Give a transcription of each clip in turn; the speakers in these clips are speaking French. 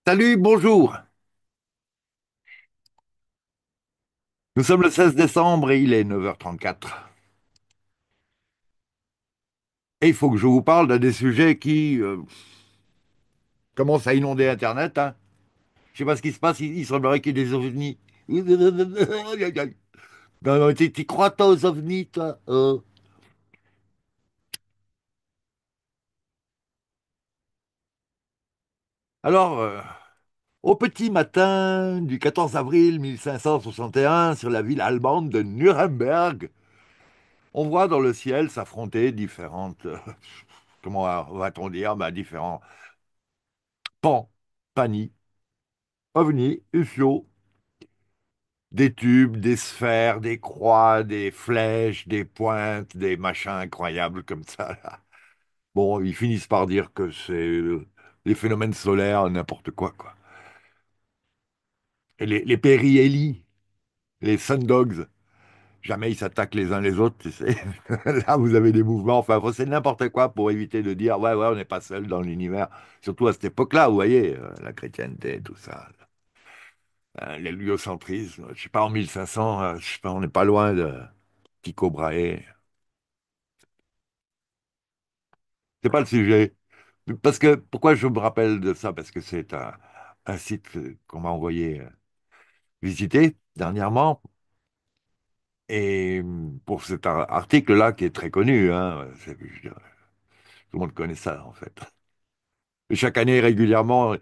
Salut, bonjour. Nous sommes le 16 décembre et il est 9h34. Et il faut que je vous parle d'un des sujets qui commence à inonder Internet, hein. Je sais pas ce qui se passe, il semblerait qu'il y ait des ovnis. Non, non, t'y crois toi aux ovnis, toi? Alors, au petit matin du 14 avril 1561, sur la ville allemande de Nuremberg, on voit dans le ciel s'affronter différentes, comment va-t-on dire, différents pans, paniers, ovnis, UFO, des tubes, des sphères, des croix, des flèches, des pointes, des machins incroyables comme ça, là. Bon, ils finissent par dire que c'est les phénomènes solaires, n'importe quoi, quoi. Et les périhélies, les sundogs, jamais ils s'attaquent les uns les autres, tu sais. Là, vous avez des mouvements, enfin, c'est n'importe quoi pour éviter de dire, ouais, ouais, on n'est pas seul dans l'univers. Surtout à cette époque-là, vous voyez, la chrétienté, tout ça. L'héliocentrisme, je sais pas, en 1500, je sais pas, on n'est pas loin de Tycho Brahe. C'est pas le sujet. Parce que, pourquoi je me rappelle de ça? Parce que c'est un site qu'on m'a envoyé visiter dernièrement. Et pour cet article-là, qui est très connu, hein, je veux dire, tout le monde connaît ça, en fait. Et chaque année, régulièrement, il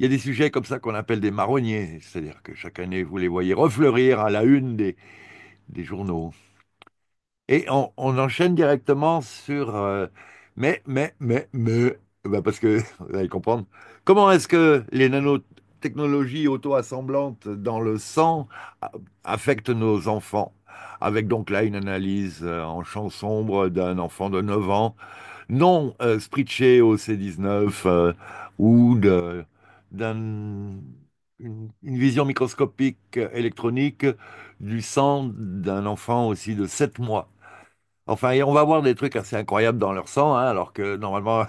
y a des sujets comme ça qu'on appelle des marronniers. C'est-à-dire que chaque année, vous les voyez refleurir à la une des journaux. Et on enchaîne directement sur parce que vous allez comprendre. Comment est-ce que les nanotechnologies auto-assemblantes dans le sang a- affectent nos enfants? Avec donc là une analyse en champ sombre d'un enfant de 9 ans, non scritché au C19 ou d'un une vision microscopique électronique du sang d'un enfant aussi de 7 mois. Enfin, et on va voir des trucs assez incroyables dans leur sang, hein, alors que normalement,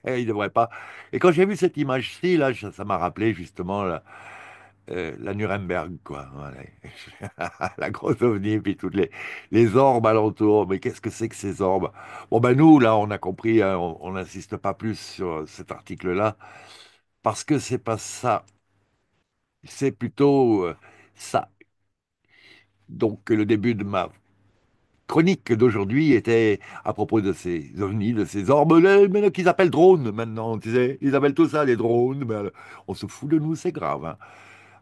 ils ne devraient pas. Et quand j'ai vu cette image-ci, là, ça m'a rappelé justement la Nuremberg, quoi. Voilà. La grosse ovni, puis toutes les orbes alentour. Mais qu'est-ce que c'est que ces orbes? Bon, ben nous, là, on a compris, hein, on n'insiste pas plus sur cet article-là, parce que c'est pas ça. C'est plutôt ça. Donc, le début de ma chronique d'aujourd'hui était à propos de ces ovnis, de ces orbes, mais qu'ils appellent drones maintenant, tu sais. Ils appellent tout ça les drones, mais on se fout de nous, c'est grave, hein.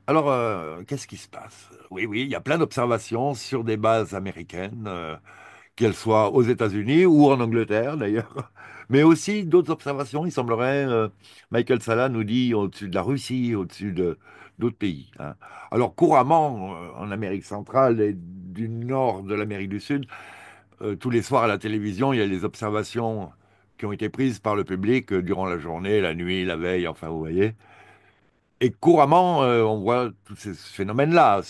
Alors, qu'est-ce qui se passe? Oui, oui, il y a plein d'observations sur des bases américaines, qu'elles soient aux États-Unis ou en Angleterre d'ailleurs, mais aussi d'autres observations, il semblerait, Michael Salla nous dit, au-dessus de la Russie, au-dessus de d'autres pays, hein. Alors, couramment, en Amérique centrale et du nord de l'Amérique du Sud, tous les soirs à la télévision, il y a les observations qui ont été prises par le public durant la journée, la nuit, la veille, enfin, vous voyez. Et couramment, on voit tous ces phénomènes-là.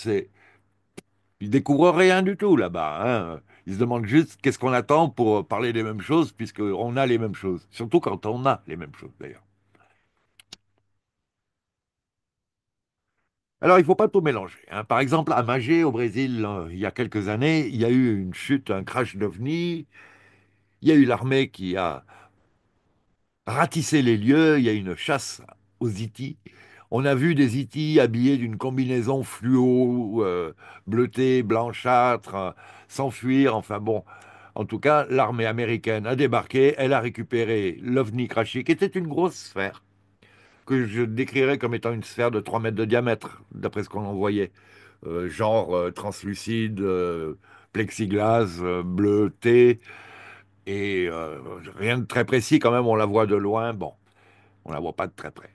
Ils découvrent rien du tout là-bas, hein. Ils se demandent juste qu'est-ce qu'on attend pour parler des mêmes choses, puisqu'on a les mêmes choses. Surtout quand on a les mêmes choses, d'ailleurs. Alors, il ne faut pas tout mélanger, hein. Par exemple, à Magé, au Brésil, il y a quelques années, il y a eu une chute, un crash d'OVNI. Il y a eu l'armée qui a ratisser les lieux, il y a une chasse aux Itis. On a vu des Itis habillés d'une combinaison fluo, bleutée, blanchâtre, s'enfuir. Enfin bon, en tout cas, l'armée américaine a débarqué, elle a récupéré l'OVNI craché, qui était une grosse sphère, que je décrirais comme étant une sphère de 3 mètres de diamètre, d'après ce qu'on en voyait. Genre translucide, plexiglas, bleuté, et rien de très précis quand même, on la voit de loin. Bon, on la voit pas de très près.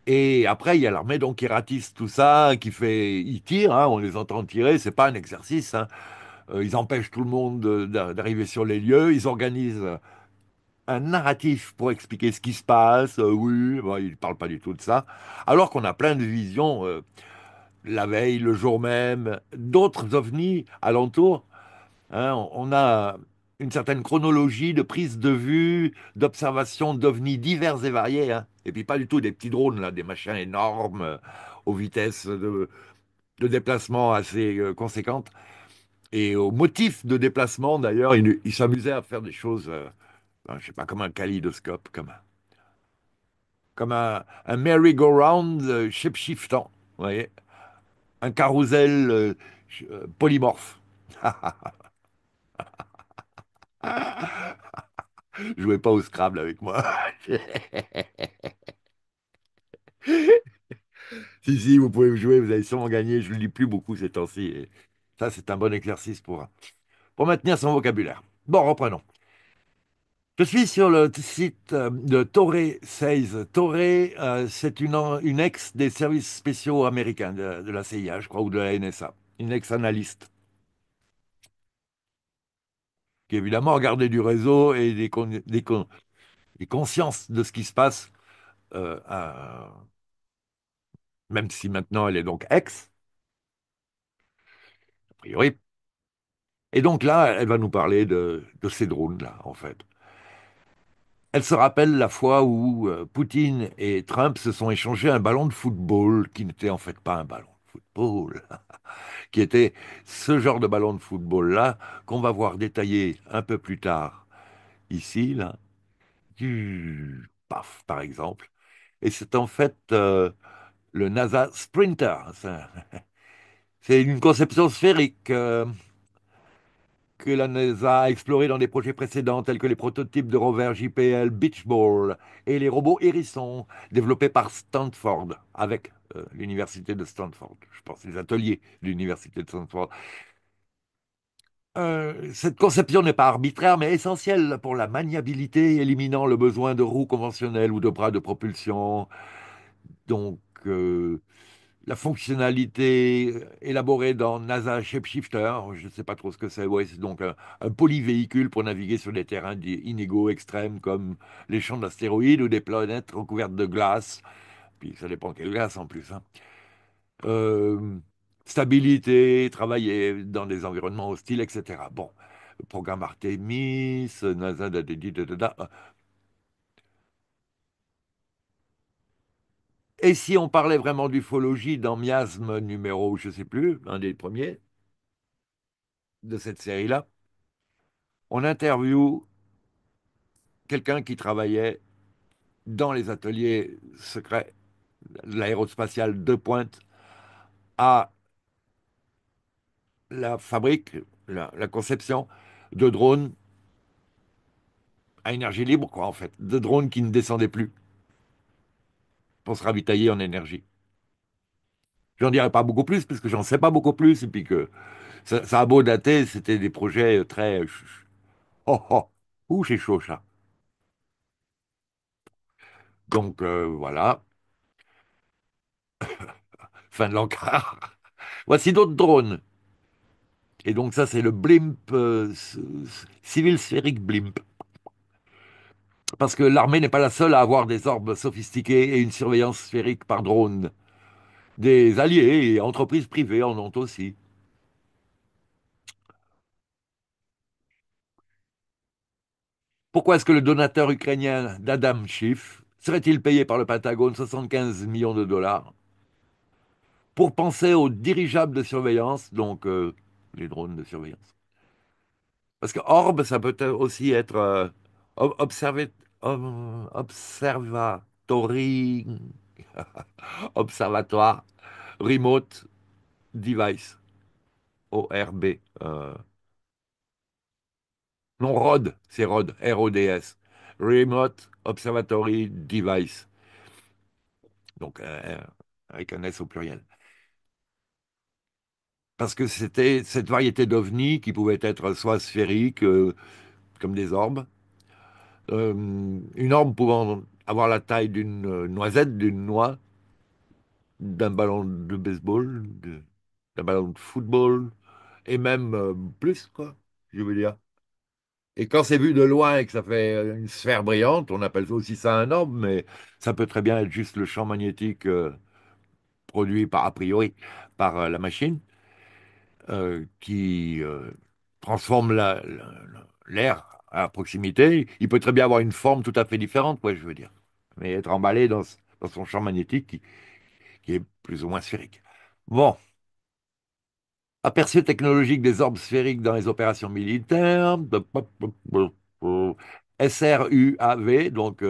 Et après, il y a l'armée donc qui ratisse tout ça, qui fait, ils tirent, hein, on les entend tirer, c'est pas un exercice, hein. Ils empêchent tout le monde d'arriver sur les lieux, ils organisent un narratif pour expliquer ce qui se passe. Oui, bon, ils parlent pas du tout de ça, alors qu'on a plein de visions la veille, le jour même, d'autres ovnis alentours, hein. On a une certaine chronologie de prise de vue, d'observation d'ovnis divers et variés, hein. Et puis pas du tout des petits drones, là, des machins énormes, aux vitesses de déplacement assez conséquentes. Et au motif de déplacement, d'ailleurs, il s'amusait à faire des choses, je sais pas, comme un kaléidoscope, comme un merry-go-round shape-shiftant, vous voyez, un carrousel polymorphe. Jouez pas au Scrabble avec moi. Si, si, vous pouvez jouer, vous allez sûrement gagner. Je ne lis plus beaucoup ces temps-ci. Et ça, c'est un bon exercice pour maintenir son vocabulaire. Bon, reprenons. Je suis sur le site de Torre 16. Torre, c'est une ex des services spéciaux américains, de la CIA, je crois, ou de la NSA. Une ex-analyste qui, évidemment, a gardé du réseau et des consciences de ce qui se passe, même si maintenant elle est donc ex, a priori. Et donc là, elle va nous parler de ces drones-là, en fait. Elle se rappelle la fois où Poutine et Trump se sont échangés un ballon de football, qui n'était en fait pas un ballon de football, qui était ce genre de ballon de football-là qu'on va voir détaillé un peu plus tard ici, là, paf, par exemple. Et c'est en fait le NASA Sprinter. C'est une conception sphérique. Que la NASA a exploré dans des projets précédents tels que les prototypes de rover JPL Beachball et les robots Hérisson développés par Stanford avec l'université de Stanford. Je pense les ateliers de l'université de Stanford. Cette conception n'est pas arbitraire mais essentielle pour la maniabilité, éliminant le besoin de roues conventionnelles ou de bras de propulsion. Donc, la fonctionnalité élaborée dans NASA Shapeshifter, je ne sais pas trop ce que c'est, ouais, c'est donc un polyvéhicule pour naviguer sur des terrains inégaux extrêmes comme les champs d'astéroïdes ou des planètes recouvertes de glace, puis ça dépend quelle glace en plus, hein. Euh, Stabilité, travailler dans des environnements hostiles, etc. Bon, le programme Artemis, NASA, et si on parlait vraiment d'ufologie dans Miasme numéro, je ne sais plus, un des premiers de cette série-là, on interviewe quelqu'un qui travaillait dans les ateliers secrets de l'aérospatiale de Pointe à la fabrique, la conception de drones à énergie libre, quoi, en fait, de drones qui ne descendaient plus pour se ravitailler en énergie. J'en dirai pas beaucoup plus, parce que j'en sais pas beaucoup plus, et puis que ça a beau dater, c'était des projets très... Oh, oh, ouh, c'est chaud, ça. Donc, voilà, fin de l'encart. Voici d'autres drones. Et donc ça, c'est le blimp, civil sphérique blimp. Parce que l'armée n'est pas la seule à avoir des orbes sophistiqués et une surveillance sphérique par drone. Des alliés et entreprises privées en ont aussi. Pourquoi est-ce que le donateur ukrainien d'Adam Schiff serait-il payé par le Pentagone 75 millions de dollars pour penser aux dirigeables de surveillance, donc les drones de surveillance? Parce que orbe, ça peut aussi être observatory, observatoire, remote device, ORB. Non, ROD, c'est ROD, RODS. Remote Observatory Device. Donc, avec un S au pluriel. Parce que c'était cette variété d'ovnis qui pouvait être soit sphérique, comme des orbes, une orbe pouvant avoir la taille d'une noisette, d'une noix, d'un ballon de baseball, d'un ballon de football, et même plus, quoi, je veux dire. Et quand c'est vu de loin et que ça fait une sphère brillante, on appelle aussi ça un orbe, mais ça peut très bien être juste le champ magnétique produit par, a priori par la machine qui transforme l'air à proximité, il peut très bien avoir une forme tout à fait différente, quoi, je veux dire. Mais être emballé dans son champ magnétique qui est plus ou moins sphérique. Bon, aperçu technologique des orbes sphériques dans les opérations militaires. SRUAV, donc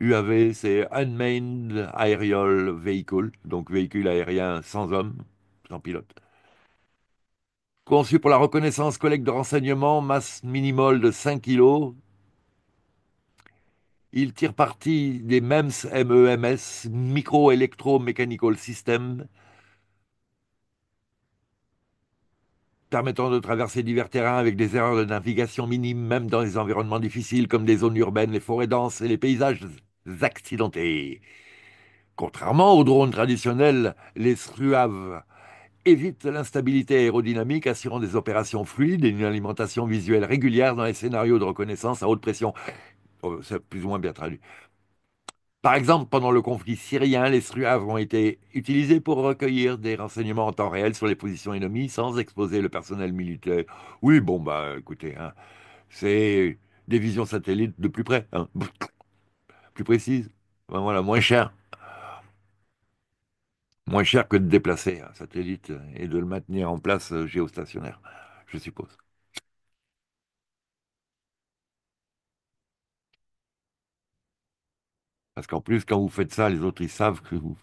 UAV, c'est Unmanned Aerial Vehicle, donc véhicule aérien sans homme, sans pilote. Conçu pour la reconnaissance, collecte de renseignements, masse minimale de 5 kg. Il tire parti des MEMS, Micro Electro Mechanical System, permettant de traverser divers terrains avec des erreurs de navigation minimes, même dans les environnements difficiles comme les zones urbaines, les forêts denses et les paysages accidentés. Contrairement aux drones traditionnels, les SRUAV évitent l'instabilité aérodynamique, assurant des opérations fluides et une alimentation visuelle régulière dans les scénarios de reconnaissance à haute pression. Oh, c'est plus ou moins bien traduit. Par exemple, pendant le conflit syrien, les SRUAV ont été utilisés pour recueillir des renseignements en temps réel sur les positions ennemies sans exposer le personnel militaire. Oui, bon, bah écoutez, hein, c'est des visions satellites de plus près, hein, plus précises. Ben voilà, moins cher que de déplacer un satellite et de le maintenir en place géostationnaire, je suppose. Parce qu'en plus, quand vous faites ça, les autres, ils savent que vous...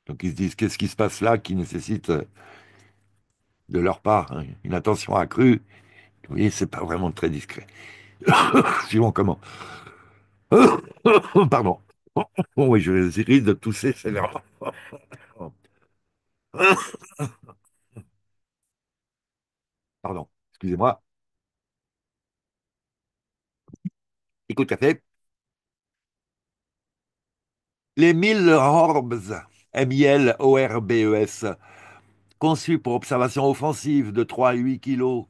Donc ils se disent, qu'est-ce qui se passe là qui nécessite de leur part hein, une attention accrue. Vous voyez, c'est pas vraiment très discret. Suivant comment. Pardon. Oh, oui, je risque de tousser sévèrement. Pardon, excusez-moi. Écoute, café. Les 1000 Orbs, MILORBES, conçus pour observation offensive de 3 à 8 kg,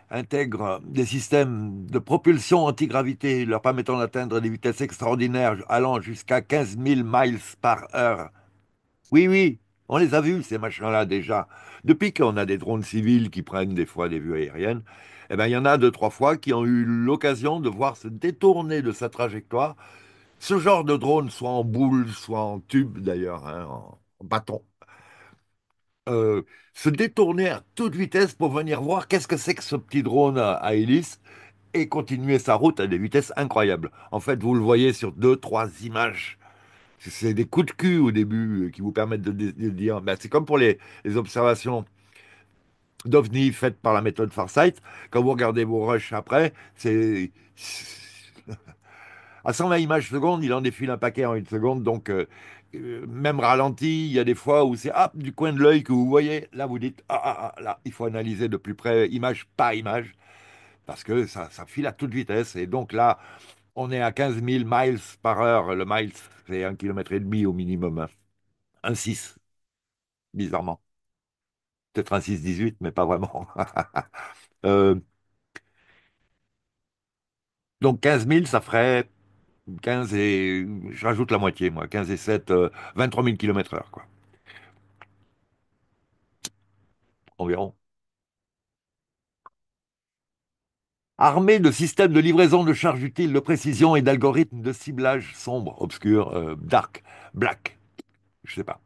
intègrent des systèmes de propulsion antigravité leur permettant d'atteindre des vitesses extraordinaires allant jusqu'à 15 000 miles par heure. Oui, oui, on les a vus, ces machins-là, déjà. Depuis qu'on a des drones civils qui prennent des fois des vues aériennes, eh ben, il y en a deux, trois fois qui ont eu l'occasion de voir se détourner de sa trajectoire ce genre de drone, soit en boule, soit en tube d'ailleurs, hein, en bâton, euh, se détourner à toute vitesse pour venir voir qu'est-ce que c'est que ce petit drone à hélice et continuer sa route à des vitesses incroyables. En fait, vous le voyez sur deux, trois images. C'est des coups de cul au début qui vous permettent de dire, ben, c'est comme pour les observations d'OVNI faites par la méthode Farsight. Quand vous regardez vos rushs après, c'est à 120 images secondes, il en défile un paquet en une seconde. Donc, même ralenti, il y a des fois où c'est hop, du coin de l'œil que vous voyez. Là, vous dites, là, il faut analyser de plus près, image par image, parce que ça file à toute vitesse. Et donc là, on est à 15 000 miles par heure. Le mile, c'est 1,5 km au minimum, hein. 1,6, bizarrement. Peut-être un 6,18, mais pas vraiment. Euh, donc 15 000, ça ferait 15 et... Je rajoute la moitié, moi. 15 et 7, 23 000 km/h, quoi, environ. Armé de systèmes de livraison de charges utiles, de précision et d'algorithmes de ciblage sombre, obscur, dark, black, je sais pas.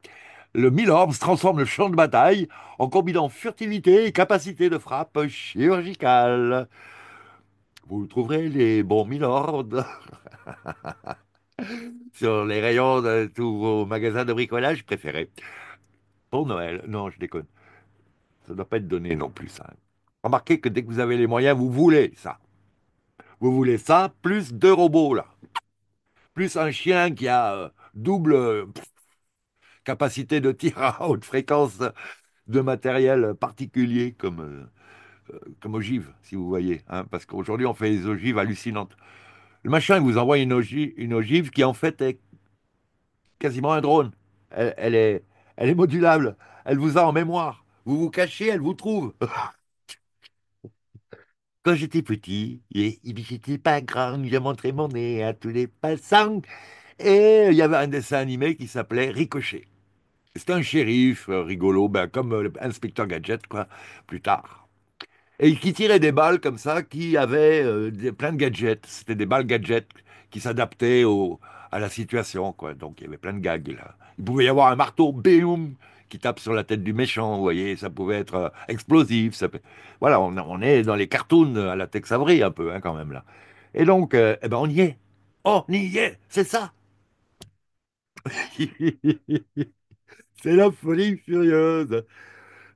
Le Milorb transforme le champ de bataille en combinant furtivité et capacité de frappe chirurgicale. Vous trouverez les bons Milords sur les rayons de tous vos magasins de bricolage préférés. Pour Noël. Non, je déconne. Ça ne doit pas être donné non plus, ça. Remarquez que dès que vous avez les moyens, vous voulez ça. Vous voulez ça, plus deux robots, là. Plus un chien qui a double capacité de tir à haute fréquence de matériel particulier comme ogive, si vous voyez, hein, parce qu'aujourd'hui, on fait des ogives hallucinantes. Le machin, il vous envoie une ogive qui, en fait, est quasiment un drone. Elle est modulable. Elle vous a en mémoire. Vous vous cachez, elle vous trouve. Quand j'étais petit, et j'étais pas grand, je montrais mon nez à tous les passants. Et il y avait un dessin animé qui s'appelait Ricochet. C'était un shérif rigolo, ben, comme Inspecteur Gadget, quoi, plus tard. Et qui tirait des balles comme ça, qui avaient plein de gadgets. C'était des balles gadgets qui s'adaptaient à la situation, quoi. Donc il y avait plein de gags là. Il pouvait y avoir un marteau, béoum, qui tape sur la tête du méchant, vous voyez. Ça pouvait être explosif. Voilà, on est dans les cartoons à la Tex Avery un peu, hein, quand même là. Et donc, eh ben, on y est. Oh, on y est, c'est ça. C'est la folie furieuse.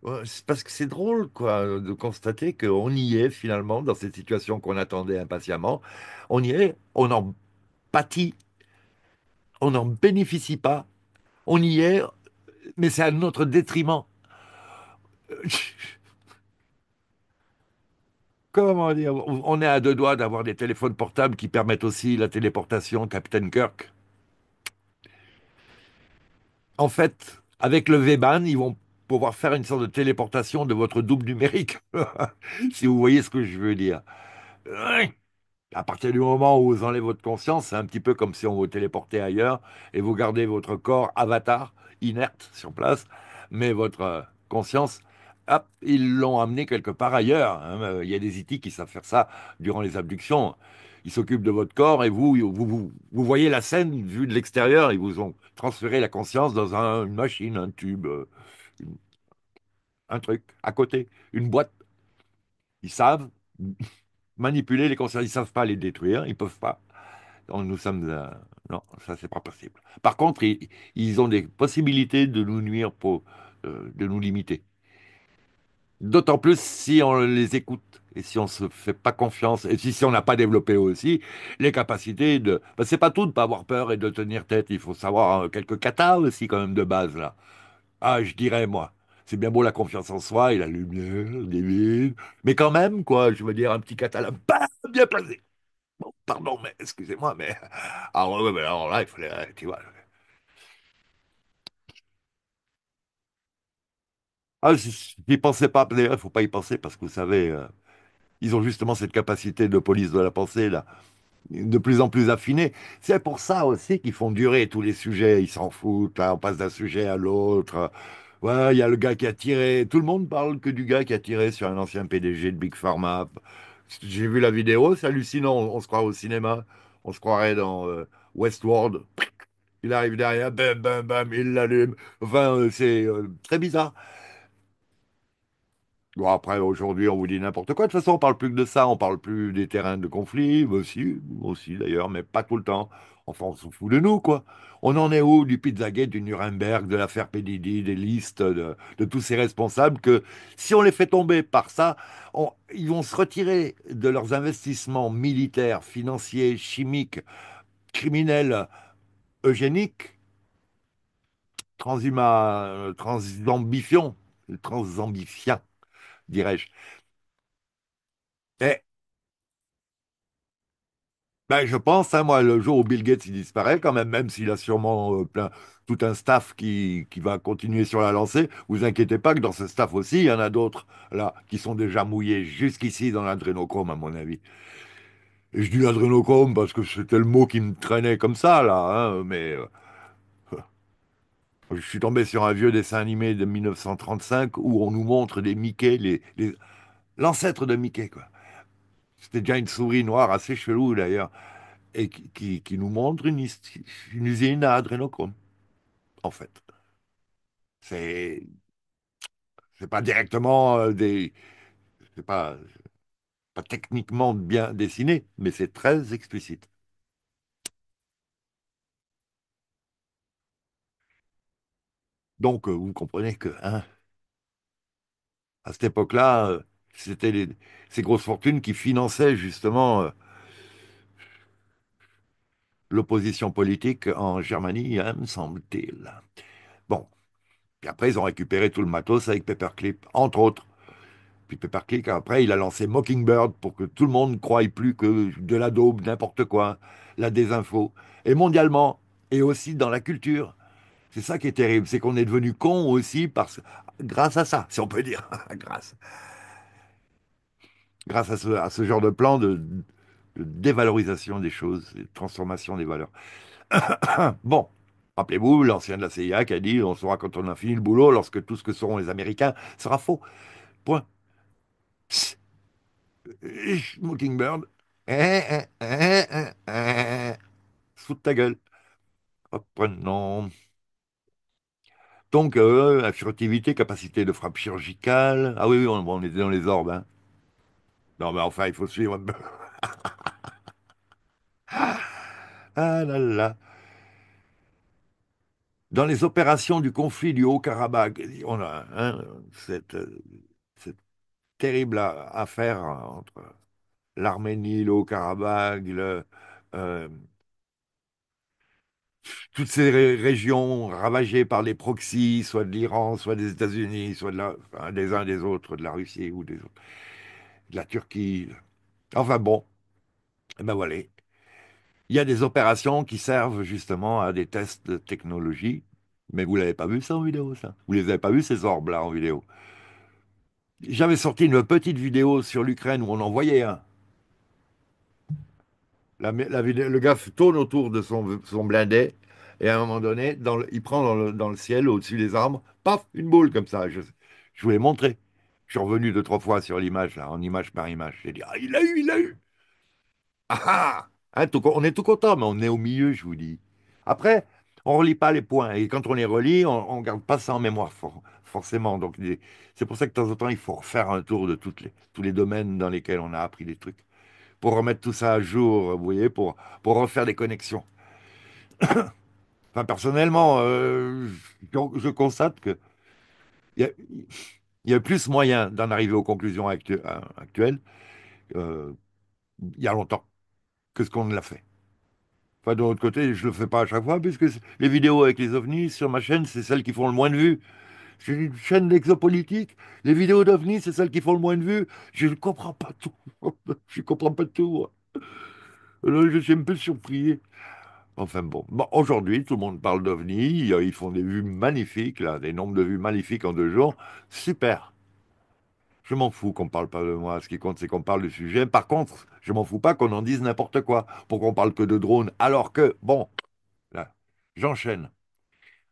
Ouais, c'est parce que c'est drôle, quoi, de constater qu'on y est finalement dans cette situation qu'on attendait impatiemment. On y est, on en pâtit, on n'en bénéficie pas. On y est, mais c'est à notre détriment. Comment dire? On est à deux doigts d'avoir des téléphones portables qui permettent aussi la téléportation, Captain Kirk. En fait, avec le V-Bahn, ils vont pouvoir faire une sorte de téléportation de votre double numérique, si vous voyez ce que je veux dire. Ouais. À partir du moment où vous enlevez votre conscience, c'est un petit peu comme si on vous téléportait ailleurs et vous gardez votre corps avatar, inerte sur place, mais votre conscience, hop, ils l'ont amené quelque part ailleurs, hein. Il y a des IT qui savent faire ça durant les abductions. Ils s'occupent de votre corps et vous voyez la scène vue de l'extérieur. Ils vous ont transféré la conscience dans une machine, un tube, une- un truc à côté, une boîte. Ils savent manipuler les consciences. Ils savent pas les détruire, ils peuvent pas. Nous sommes. Non, ça, c'est pas possible. Par contre, ils ont des possibilités de nous nuire de nous limiter. D'autant plus si on les écoute et si on se fait pas confiance et si on n'a pas développé aussi les capacités de. C'est pas tout de pas avoir peur et de tenir tête. Il faut savoir quelques katas aussi, quand même, de base, là. Ah, je dirais, moi. C'est bien beau la confiance en soi et la lumière, divine. Mais quand même, quoi, je veux dire, un petit kata là, bam, bien placé. Bon, pardon, mais excusez-moi, mais. Ah ouais, ouais, mais alors là, il fallait, tu vois. Ah, j'y pensais pas. D'ailleurs, il faut pas y penser parce que vous savez, ils ont justement cette capacité de police de la pensée, là, de plus en plus affinée. C'est pour ça aussi qu'ils font durer tous les sujets. Ils s'en foutent, là, on passe d'un sujet à l'autre. Ouais, il y a le gars qui a tiré. Tout le monde parle que du gars qui a tiré sur un ancien PDG de Big Pharma. J'ai vu la vidéo, c'est hallucinant. On se croit au cinéma. On se croirait dans Westworld. Il arrive derrière, bam, bam, bam, il l'allume. Enfin, c'est très bizarre. Bon, après, aujourd'hui, on vous dit n'importe quoi. De toute façon, on parle plus que de ça. On parle plus des terrains de conflit. Aussi d'ailleurs, mais pas tout le temps. Enfin, on s'en fout de nous, quoi. On en est où du Pizzagate, du Nuremberg, de l'affaire Pedidi, des listes de tous ces responsables que si on les fait tomber par ça, ils vont se retirer de leurs investissements militaires, financiers, chimiques, criminels, eugéniques, transambifiants, dirais-je. Et ben, je pense, hein, moi, le jour où Bill Gates il disparaît, quand même, même s'il a sûrement tout un staff qui va continuer sur la lancée, vous inquiétez pas que dans ce staff aussi, il y en a d'autres là qui sont déjà mouillés jusqu'ici dans l'adrénochrome, à mon avis. Et je dis l'adrénochrome parce que c'était le mot qui me traînait comme ça, là, hein, mais je suis tombé sur un vieux dessin animé de 1935 où on nous montre des Mickey, l'ancêtre de Mickey, quoi. C'était déjà une souris noire assez chelou d'ailleurs, et qui nous montre une usine à adrénochrome, en fait. C'est c'est pas directement c'est pas techniquement bien dessiné, mais c'est très explicite. Donc, vous comprenez que, hein, à cette époque-là, c'était ces grosses fortunes qui finançaient justement l'opposition politique en Germanie, hein, me semble-t-il. Bon, puis après, ils ont récupéré tout le matos avec Paperclip, entre autres. Puis Paperclip, après, il a lancé Mockingbird pour que tout le monde croie plus que de la daube, n'importe quoi, la désinfo. Et mondialement, et aussi dans la culture. C'est ça qui est terrible, c'est qu'on est devenu con aussi grâce à ça, si on peut dire. Grâce à ce genre de plan de dévalorisation des choses, de transformation des valeurs. Bon, rappelez-vous, l'ancien de la CIA qui a dit on saura quand on a fini le boulot, lorsque tout ce que seront les Américains sera faux. Point. Mockingbird. Se fout de ta gueule. Hop, non. Donc, la furtivité, capacité de frappe chirurgicale. Ah oui, oui, on était dans les orbes, hein. Non, mais enfin, il faut suivre un peu. Ah là là. Dans les opérations du conflit du Haut-Karabakh, on a cette terrible affaire entre l'Arménie, le Haut-Karabakh, euh, toutes ces régions ravagées par des proxys, soit de l'Iran, soit des États-Unis, soit enfin, des uns des autres, de la Russie ou des autres, de la Turquie. Enfin bon, eh ben voilà. Il y a des opérations qui servent justement à des tests de technologie. Mais vous l'avez pas vu ça en vidéo, ça? Vous les avez pas vu ces orbes-là en vidéo? J'avais sorti une petite vidéo sur l'Ukraine où on en voyait un. Le gars tourne autour de son blindé et à un moment donné, il prend dans le ciel, au-dessus des arbres, paf, une boule comme ça. Je vous l'ai montré. Je suis revenu deux, trois fois sur l'image, là, en image par image. J'ai dit, ah, il a eu, il a eu. Ah ah! Hein, on est tout content, mais on est au milieu, je vous dis. Après, on relie pas les points. Et quand on les relie, on ne garde pas ça en mémoire, forcément. Donc, c'est pour ça que de temps en temps, il faut refaire un tour de tous les domaines dans lesquels on a appris des trucs pour remettre tout ça à jour, vous voyez, pour refaire des connexions. Enfin, personnellement, je constate que il y a, il y a plus moyen d'en arriver aux conclusions actuelles euh, il y a longtemps que ce qu'on ne l'a fait. Enfin, de l'autre côté, je le fais pas à chaque fois, puisque les vidéos avec les ovnis sur ma chaîne, c'est celles qui font le moins de vues. C'est une chaîne d'exopolitique. Les vidéos d'ovnis, c'est celles qui font le moins de vues. Je ne comprends pas tout. Je ne comprends pas tout. Là, je suis un peu surpris. Enfin bon, aujourd'hui, tout le monde parle d'OVNI. Ils font des vues magnifiques, là, des nombres de vues magnifiques en 2 jours. Super. Je m'en fous qu'on parle pas de moi. Ce qui compte, c'est qu'on parle du sujet. Par contre, je m'en fous pas qu'on en dise n'importe quoi pour qu'on parle que de drones. Alors que, bon, là, j'enchaîne.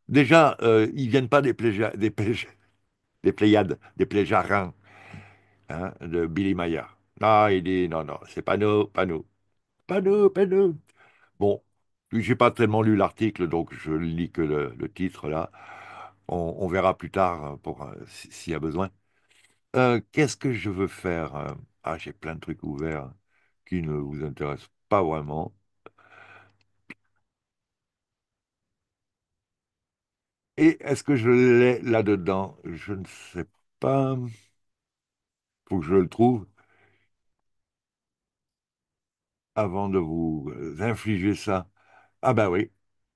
Déjà, ils viennent pas des Pléiades, des Pléjarins, hein, de Billy Mayer. Ah, il dit non, non, c'est pas nous, pas nous, pas nous, pas nous. Bon, j'ai pas tellement lu l'article, donc je lis que le titre là. On verra plus tard pour s'il y a besoin. Qu'est-ce que je veux faire? Ah, j'ai plein de trucs ouverts qui ne vous intéressent pas vraiment. Et est-ce que je l'ai là-dedans? Je ne sais pas. Faut que je le trouve avant de vous infliger ça. Ah bah oui,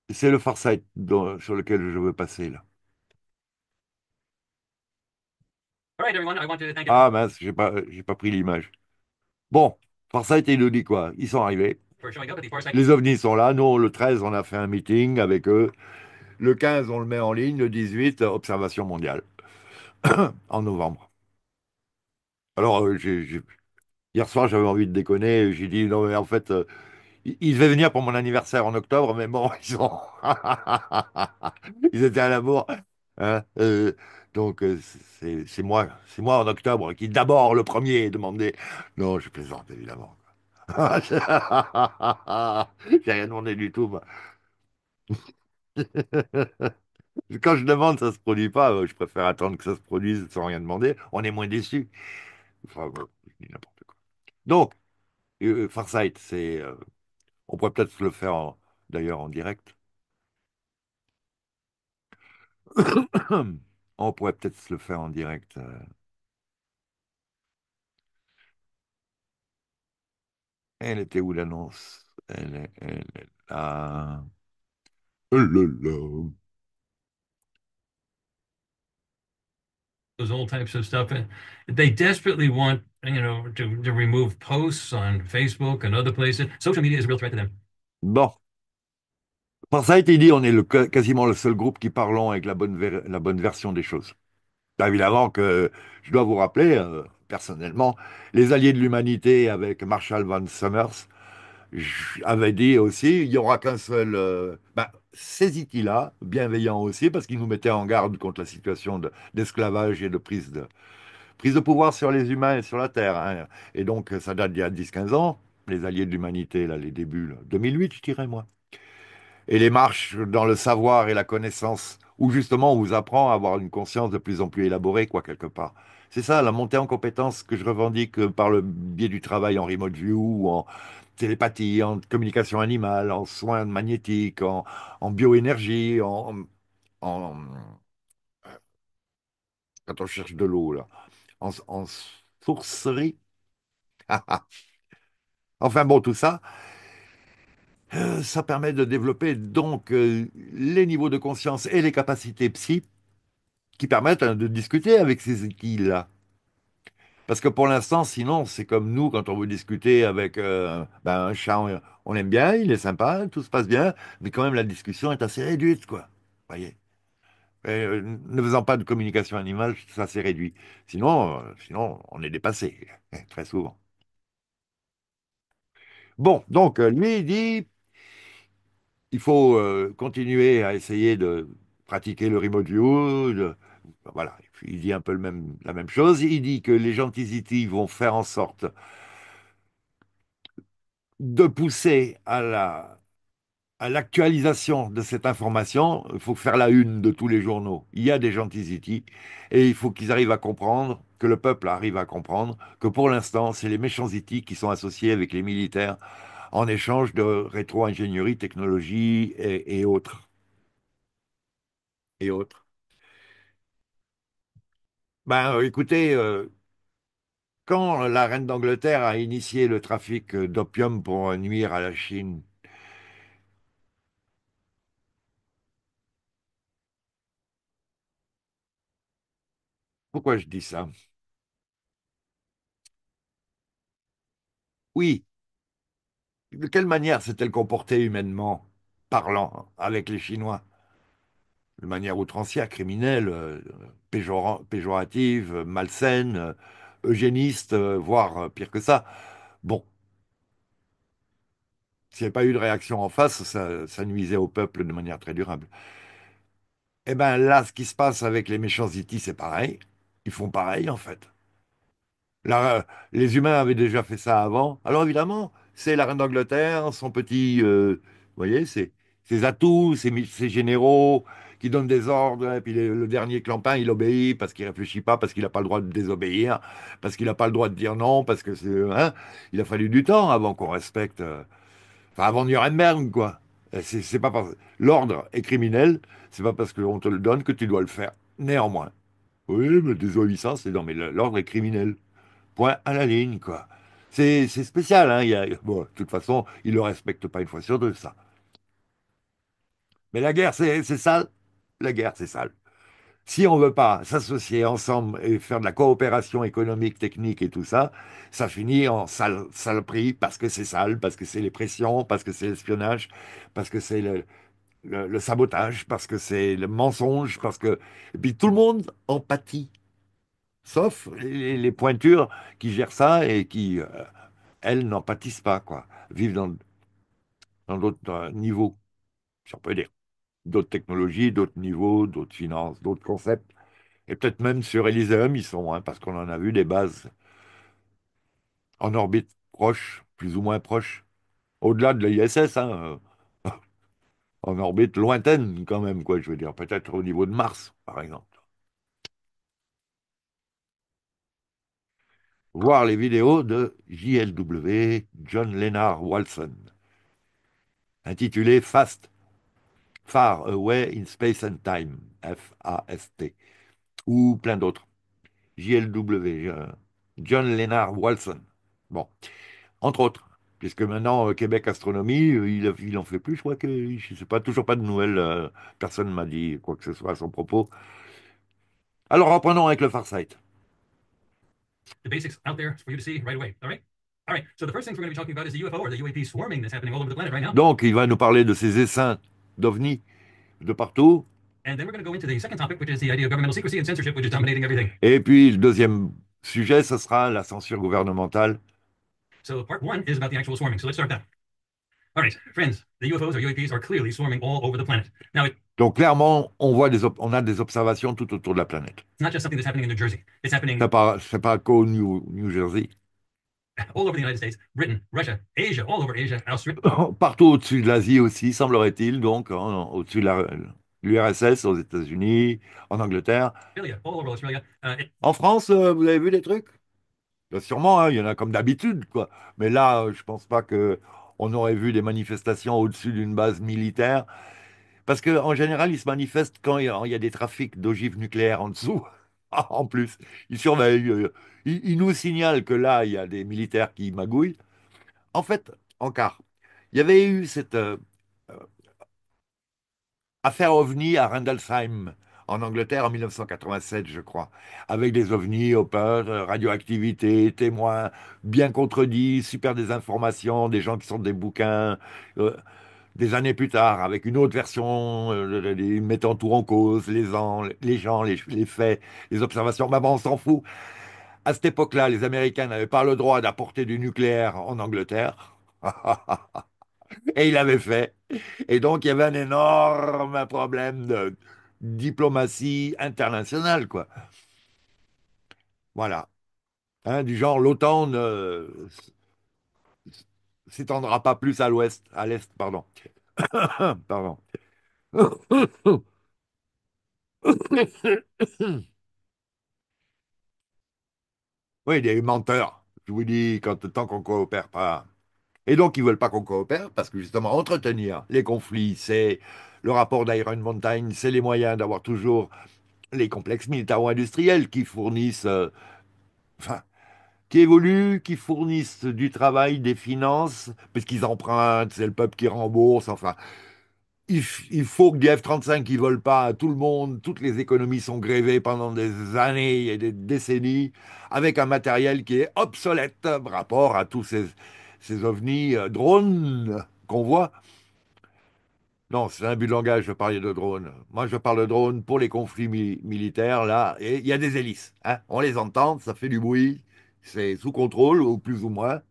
c'est le Farsight sur lequel je veux passer là. Ah mince, j'ai pas pris l'image. Bon, Farsight, il nous dit quoi? Ils sont arrivés. Les ovnis sont là. Nous, le 13, on a fait un meeting avec eux. Le 15, on le met en ligne. Le 18, observation mondiale, en novembre. Alors, hier soir, j'avais envie de déconner. J'ai dit, non, mais en fait, ils devaient venir pour mon anniversaire en octobre, mais bon, ils étaient à la bourre. Hein, donc, c'est moi en octobre qui d'abord le premier ai demandé. Non, je plaisante évidemment. J'ai rien demandé du tout, moi. Quand je demande, ça se produit pas. Je préfère attendre que ça se produise sans rien demander. On est moins déçus. Enfin, bon, je dis n'importe quoi. Donc, Farsight, on pourrait peut-être le faire d'ailleurs en direct. On pourrait peut-être se le faire en direct. Elle était où l'annonce? Elle est là. Oh là là. Those old types of stuff. And they desperately want, to remove posts on Facebook and other places. Social media is a real threat to them. Bon, Farsight, il dit, on est quasiment le seul groupe qui parlons avec la bonne version des choses. Bah, évidemment que je dois vous rappeler, personnellement, les alliés de l'humanité avec Marshall Van Summers avaient dit aussi, il n'y aura qu'un seul... ces IT-là, bienveillants aussi, parce qu'ils nous mettaient en garde contre la situation d'esclavage et de prise de pouvoir sur les humains et sur la Terre, hein. Et donc, ça date d'il y a 10-15 ans, les alliés de l'humanité, là, les débuts, là. 2008, je dirais, moi. Et les marches dans le savoir et la connaissance, où justement on vous apprend à avoir une conscience de plus en plus élaborée, quoi, quelque part. C'est ça, la montée en compétences que je revendique par le biais du travail en remote view, en télépathie, en communication animale, en soins magnétiques, en bioénergie, en- quand on cherche de l'eau, là, en sourcerie. Enfin bon, tout ça, ça permet de développer donc les niveaux de conscience et les capacités psy qui permettent de discuter avec ces équipes-là. Parce que pour l'instant, sinon, c'est comme nous quand on veut discuter avec ben, un chat, on aime bien, il est sympa, tout se passe bien, mais quand même la discussion est assez réduite, quoi. Voyez. Ne faisant pas de communication animale, ça s'est réduit. Sinon, on est dépassé, très souvent. Bon, donc lui, il dit, il faut continuer à essayer de pratiquer le remote view. Voilà, il dit un peu la même chose. Il dit que les gens Tiziti vont faire en sorte de pousser à l'actualisation de cette information. Il faut faire la une de tous les journaux. Il y a des gens Tiziti et il faut qu'ils arrivent à comprendre, que le peuple arrive à comprendre que pour l'instant, c'est les méchants Ziti qui sont associés avec les militaires en échange de rétro-ingénierie, technologie et autres. Et autres. Ben, écoutez, quand la reine d'Angleterre a initié le trafic d'opium pour nuire à la Chine, pourquoi je dis ça? Oui, de quelle manière s'est-elle comportée humainement parlant avec les Chinois? De manière outrancière, criminelle, péjorative, malsaine, eugéniste, voire pire que ça. Bon, s'il n'y avait pas eu de réaction en face, ça nuisait au peuple de manière très durable. Eh bien là, ce qui se passe avec les méchants Ziti, c'est pareil. Ils font pareil, en fait. Là, les humains avaient déjà fait ça avant. Alors évidemment, c'est la reine d'Angleterre, son petit, vous voyez, ses atouts, ses généraux qui donnent des ordres, et puis le dernier clampin, il obéit parce qu'il réfléchit pas, parce qu'il n'a pas le droit de désobéir, parce qu'il n'a pas le droit de dire non, parce que hein, il a fallu du temps avant qu'on respecte, enfin avant Nuremberg, quoi. C'est pas parce l'ordre est criminel, c'est pas parce qu'on te le donne que tu dois le faire. Néanmoins. Oui, mais désobéissance, c'est non, mais l'ordre est criminel. Point à la ligne, quoi. C'est spécial, hein. Bon, de toute façon, ils ne le respectent pas une fois sur deux, ça. Mais la guerre, c'est sale. La guerre, c'est sale. Si on ne veut pas s'associer ensemble et faire de la coopération économique, technique et tout ça, ça finit en saloperie parce que c'est sale, parce que c'est les pressions, parce que c'est l'espionnage, parce que c'est le sabotage, parce que c'est le mensonge, parce que... Et puis tout le monde en pâtit, sauf les pointures qui gèrent ça et qui, elles n'en pâtissent pas, quoi. Vivent dans d'autres niveaux, si on peut dire. D'autres technologies, d'autres niveaux, d'autres finances, d'autres concepts. Et peut-être même sur Elysium, ils sont, hein, parce qu'on en a vu des bases en orbite proche, plus ou moins proche, au-delà de l'ISS, hein, en orbite lointaine quand même, quoi, je veux dire. Peut-être au niveau de Mars, par exemple. Voir les vidéos de JLW, John Lennard Walson, intitulées Fast, Far Away in Space and Time, FAST, ou plein d'autres. JLW, John Lennard Walson. Bon, entre autres, puisque maintenant, Québec Astronomie, il en fait plus, je crois que, je sais pas, toujours pas de nouvelles, personne ne m'a dit quoi que ce soit à son propos. Alors, reprenons avec le Farsight. The basics out there for you to see right away. All right. All right. So the first things we're going to be talking about is the UFO or the UAP swarming that's happening all over the planet right now. Donc, il va nous parler de ces essaims d'ovnis de partout. And then we're going to go into the second topic, which is the idea of governmental secrecy and censorship, which is dominating everything. Et puis, le deuxième sujet, ce sera la censure gouvernementale. So part one is about the actual swarming. So let's start that. All right, friends, the UFOs or UAPs are clearly swarming all over the planet. Now, Donc clairement, on a des observations tout autour de la planète. It's not just something that's happening in New Jersey. It's happening C'est pas qu'au New Jersey. all over the United States, Britain, Russia, Asia, all over Asia, Australia, Partout au-dessus de l'Asie aussi, semblerait-il, donc au-dessus de l'URSS, aux États-Unis, en Angleterre. all over Australia. En France, vous avez vu des trucs? Sûrement, hein, il y en a comme d'habitude, quoi. Mais là, je pense pas que on aurait vu des manifestations au-dessus d'une base militaire. Parce qu'en général, ils se manifestent quand il y a des trafics d'ogives nucléaires en dessous. En plus, ils surveillent. Ils nous signalent que là, il y a des militaires qui magouillent. En fait, en quart, il y avait eu cette affaire OVNI à Rendlesham, en Angleterre, en 1987, je crois, avec des ovnis, Hopper, radioactivité, témoins bien contredits, super désinformation, des gens qui sortent des bouquins. Des années plus tard, avec une autre version, mettant tout en cause, les gens, les faits, les observations. Mais bon, on s'en fout. À cette époque-là, les Américains n'avaient pas le droit d'apporter du nucléaire en Angleterre. Et ils l'avaient fait. Et donc, il y avait un énorme problème de diplomatie internationale, quoi. Voilà. Hein, du genre, l'OTAN ne s'étendra pas plus à l'ouest, à l'est, pardon. Pardon. Oui, des menteurs. Je vous dis, tant qu'on coopère pas. Et donc, ils veulent pas qu'on coopère parce que justement, entretenir les conflits, c'est le rapport d'Iron Mountain, c'est les moyens d'avoir toujours les complexes militaro-industriels qui fournissent, enfin, qui évoluent, qui fournissent du travail, des finances, parce qu'ils empruntent, c'est le peuple qui rembourse, enfin. Il faut que des F-35 qui volent pas à tout le monde, toutes les économies sont grévées pendant des années et des décennies, avec un matériel qui est obsolète par rapport à tous ces ovnis drones qu'on voit. Non, c'est un but de langage, je parlais de drones. Moi, je parle de drones pour les conflits militaires, là, et il y a des hélices, hein. On les entend, ça fait du bruit, c'est sous contrôle, ou plus ou moins.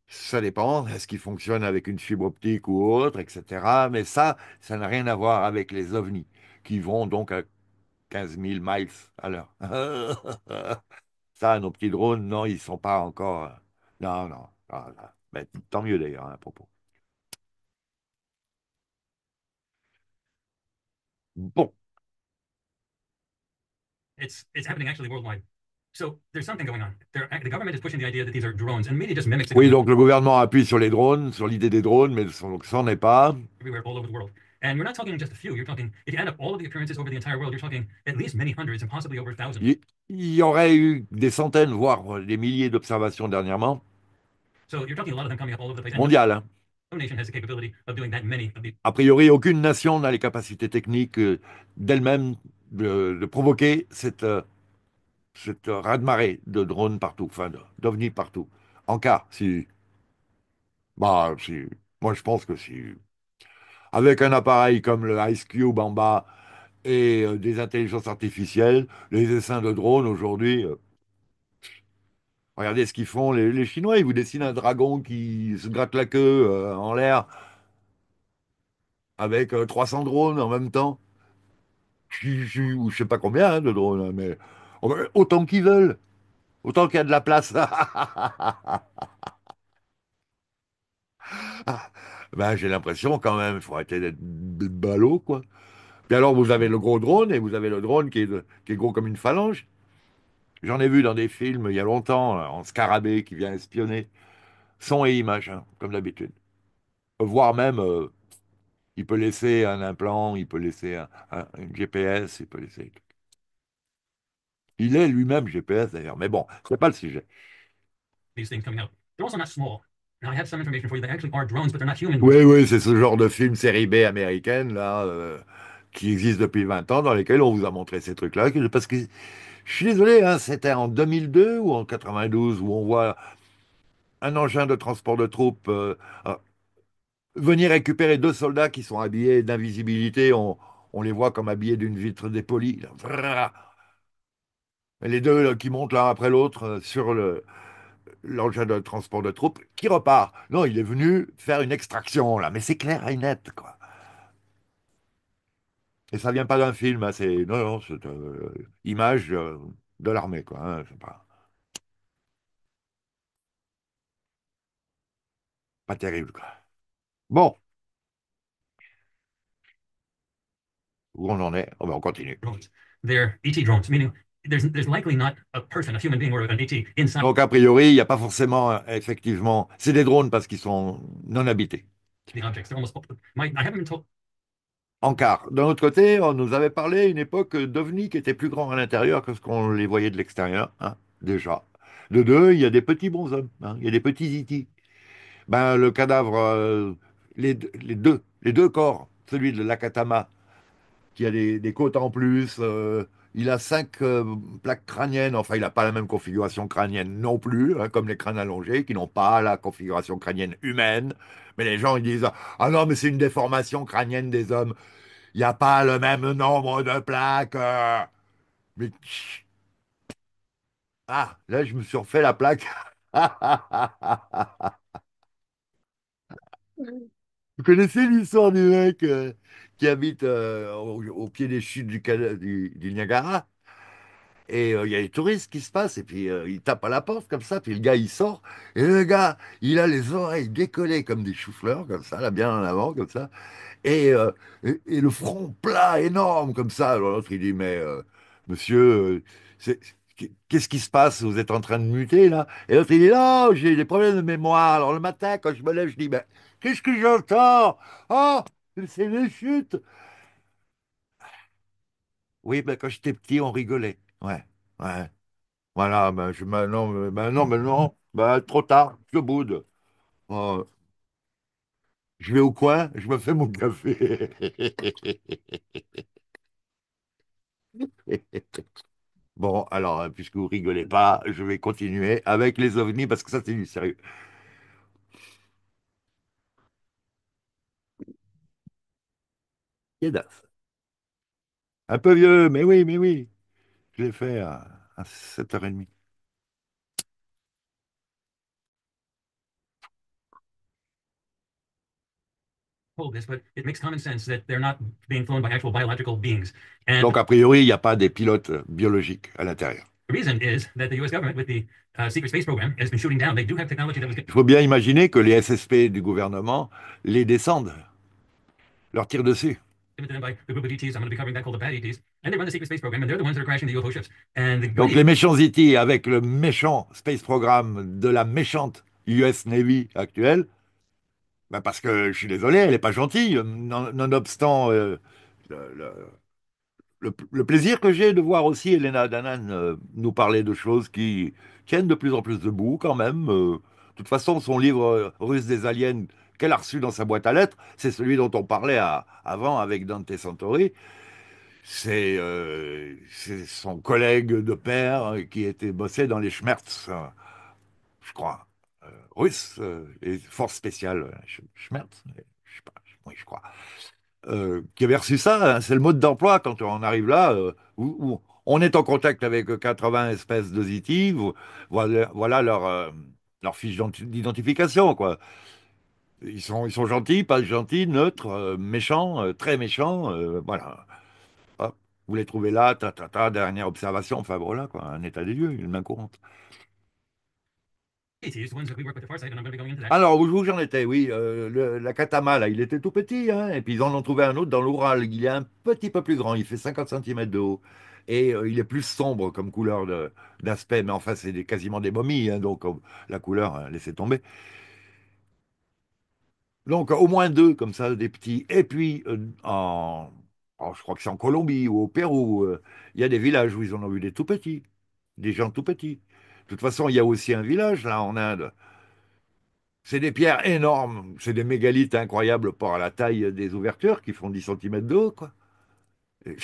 Ça dépend, est-ce qu'il fonctionne avec une fibre optique ou autre, etc. Mais ça n'a rien à voir avec les ovnis, qui vont donc à 15 000 miles à l'heure. Ça, nos petits drones, non, ils sont pas encore. Non, non. Ah, là. Mais tant mieux d'ailleurs, hein, à propos. Bon, it's happening actually worldwide. So there's something going on. The government is pushing the idea that these are drones, and media just mimics the oui, conclusion donc le gouvernement appuie sur les drones, sur l'idée des drones, mais donc ça n'en est pas. everywhere, all over the world. And you're not talking just a few. You're talking, if you add up all of the appearances over the entire world, you're talking at least many hundreds and possibly over a thousand. Il y aurait eu des centaines, voire des milliers d'observations dernièrement, So you're talking a lot of them coming up all over the place, and mondiales, hein. no nation has the capability of doing that many of these A priori, aucune nation n'a les capacités techniques d'elle-même de provoquer cette raz-de-marée de drones partout, enfin d'ovnis partout. En cas, si, bah, si, moi je pense que si, avec un appareil comme le Ice Cube en bas et des intelligences artificielles, les essaims de drones aujourd'hui, regardez ce qu'ils font, les Chinois, ils vous dessinent un dragon qui se gratte la queue en l'air avec 300 drones en même temps. Ou je sais pas combien hein, de drones, hein, mais autant qu'ils veulent, autant qu'il y a de la place. Ben, j'ai l'impression quand même, il faut arrêter d'être ballot, quoi. Puis alors, vous avez le gros drone et vous avez le drone qui est gros comme une phalange. J'en ai vu dans des films il y a longtemps, en scarabée qui vient espionner. Son et image, hein, comme d'habitude. Voire même, il peut laisser un implant, il peut laisser une GPS, il peut laisser. Il est lui-même GPS d'ailleurs, mais bon, c'est pas le sujet. things coming out. They're also not small. Now I have some information for you. They actually are drones, but they're not human drones. Oui, oui, c'est ce genre de film série B américaine, là, qui existe depuis 20 ans, dans lesquels on vous a montré ces trucs-là. Parce que, je suis désolé, hein, c'était en 2002 ou en 92 où on voit un engin de transport de troupes euh, venir récupérer deux soldats qui sont habillés d'invisibilité. On les voit comme habillés d'une vitre dépolie, là. Et les deux là, qui montent l'un après l'autre sur l'engin de transport de troupes, qui repart. Non, il est venu faire une extraction, là. Mais c'est clair et net, quoi. Et ça vient pas d'un film, hein, c'est non, non, c'est image de l'armée, quoi. Hein, c'est pas terrible, quoi. Bon, où on en est? Oh, ben, on continue. drones. They're ET drones, meaning there's likely not a person, a human being, or an ET inside Donc, a priori, il n'y a pas forcément, effectivement, c'est des drones parce qu'ils sont non habités. the objects. They're almost. I haven't been told. En quart. D'un autre côté, on nous avait parlé à une époque d'ovnis qui étaient plus grands à l'intérieur que ce qu'on les voyait de l'extérieur, hein, déjà. De deux, il y a des petits bonshommes, hein, il y a des petits E.T. Ben, le cadavre, les deux corps, celui de l'Akatama, qui a des côtes en plus, il a cinq plaques crâniennes, enfin, il n'a pas la même configuration crânienne non plus, hein, comme les crânes allongés, qui n'ont pas la configuration crânienne humaine. Mais les gens, ils disent, ah non, mais c'est une déformation crânienne des hommes. Il n'y a pas le même nombre de plaques. Mais ah, là, je me suis refait la plaque. Vous connaissez l'histoire du mec qui habite au pied des chutes du Niagara? Et il y a les touristes qui se passent, et puis il tape à la porte comme ça, puis le gars il sort, et le gars il a les oreilles décollées comme des choux-fleurs, comme ça, là bien en avant, comme ça, et, et le front plat, énorme, comme ça. Alors l'autre, il dit, mais monsieur, c'est- qu'est-ce qui se passe? Vous êtes en train de muter, là? Et l'autre, il dit, non, j'ai des problèmes de mémoire. Alors le matin, quand je me lève, je dis, mais qu'est-ce que j'entends? Oh, c'est les chutes. Oui, ben, quand j'étais petit, on rigolait. Ouais, ouais. Voilà, ben, non, mais non, ben, trop tard, je boude. Oh, je vais au coin, je me fais mon café. Bon, alors, puisque vous rigolez pas, je vais continuer avec les ovnis parce que ça, c'est du sérieux. Yedas. Un peu vieux, mais oui. Je l'ai fait à 7h30. This, but it makes common sense that they're not being flown by actual biological beings. And Donc, a priori, il n'y a pas des pilotes biologiques à l'intérieur. the reason is that the U.S. government, with the secret space program, has been shooting down. They do have technology that was Il faut bien imaginer que les SSP du gouvernement les descendent, leur tirent dessus. given to them by the group of ETs. I'm going to be covering that called the bad ETs. And they run the secret space program, and they're the ones that are crashing the UFO ships. And the good Donc, les méchants E.T. avec le méchant Space Program de la méchante US Navy actuelle, ben parce que je suis désolé, elle n'est pas gentille, nonobstant le, le plaisir que j'ai de voir aussi Elena Danan nous parler de choses qui tiennent de plus en plus debout quand même. De toute façon, son livre Russe des aliens qu'elle a reçu dans sa boîte à lettres, c'est celui dont on parlait avant avec Dante Santori. C'est son collègue de père qui était bossé dans les Schmerz, je crois, russes, les forces spéciales Schmerz, je sais pas, oui, je crois qui avait reçu ça. Hein, c'est le mode d'emploi quand on arrive là, où on est en contact avec 80 espèces de ZT, voilà leur fiche d'identification, quoi. Ils sont gentils, pas gentils, neutres, méchants, très méchants, voilà. Hop, vous les trouvez là, dernière observation, enfin voilà, quoi, un état des lieux, une main courante. ETs, the ones that we work with the Far Side, and I'm going to be going into that. Alors, où j'en étais, oui, la Katama, là, il était tout petit, hein, et puis ils en ont trouvé un autre dans l'Oural. Il est un petit peu plus grand, il fait 50 centimètres de haut, et il est plus sombre comme couleur d'aspect, mais enfin, c'est quasiment des momies, hein, donc la couleur, laissez tomber. Donc, au moins deux, comme ça, des petits. Et puis, je crois que c'est en Colombie ou au Pérou, il y a des villages où ils en ont vu des tout petits, des gens tout petits. De toute façon, il y a aussi un village, là, en Inde. C'est des pierres énormes, c'est des mégalithes incroyables par la taille des ouvertures qui font 10 centimètres de haut, quoi. Et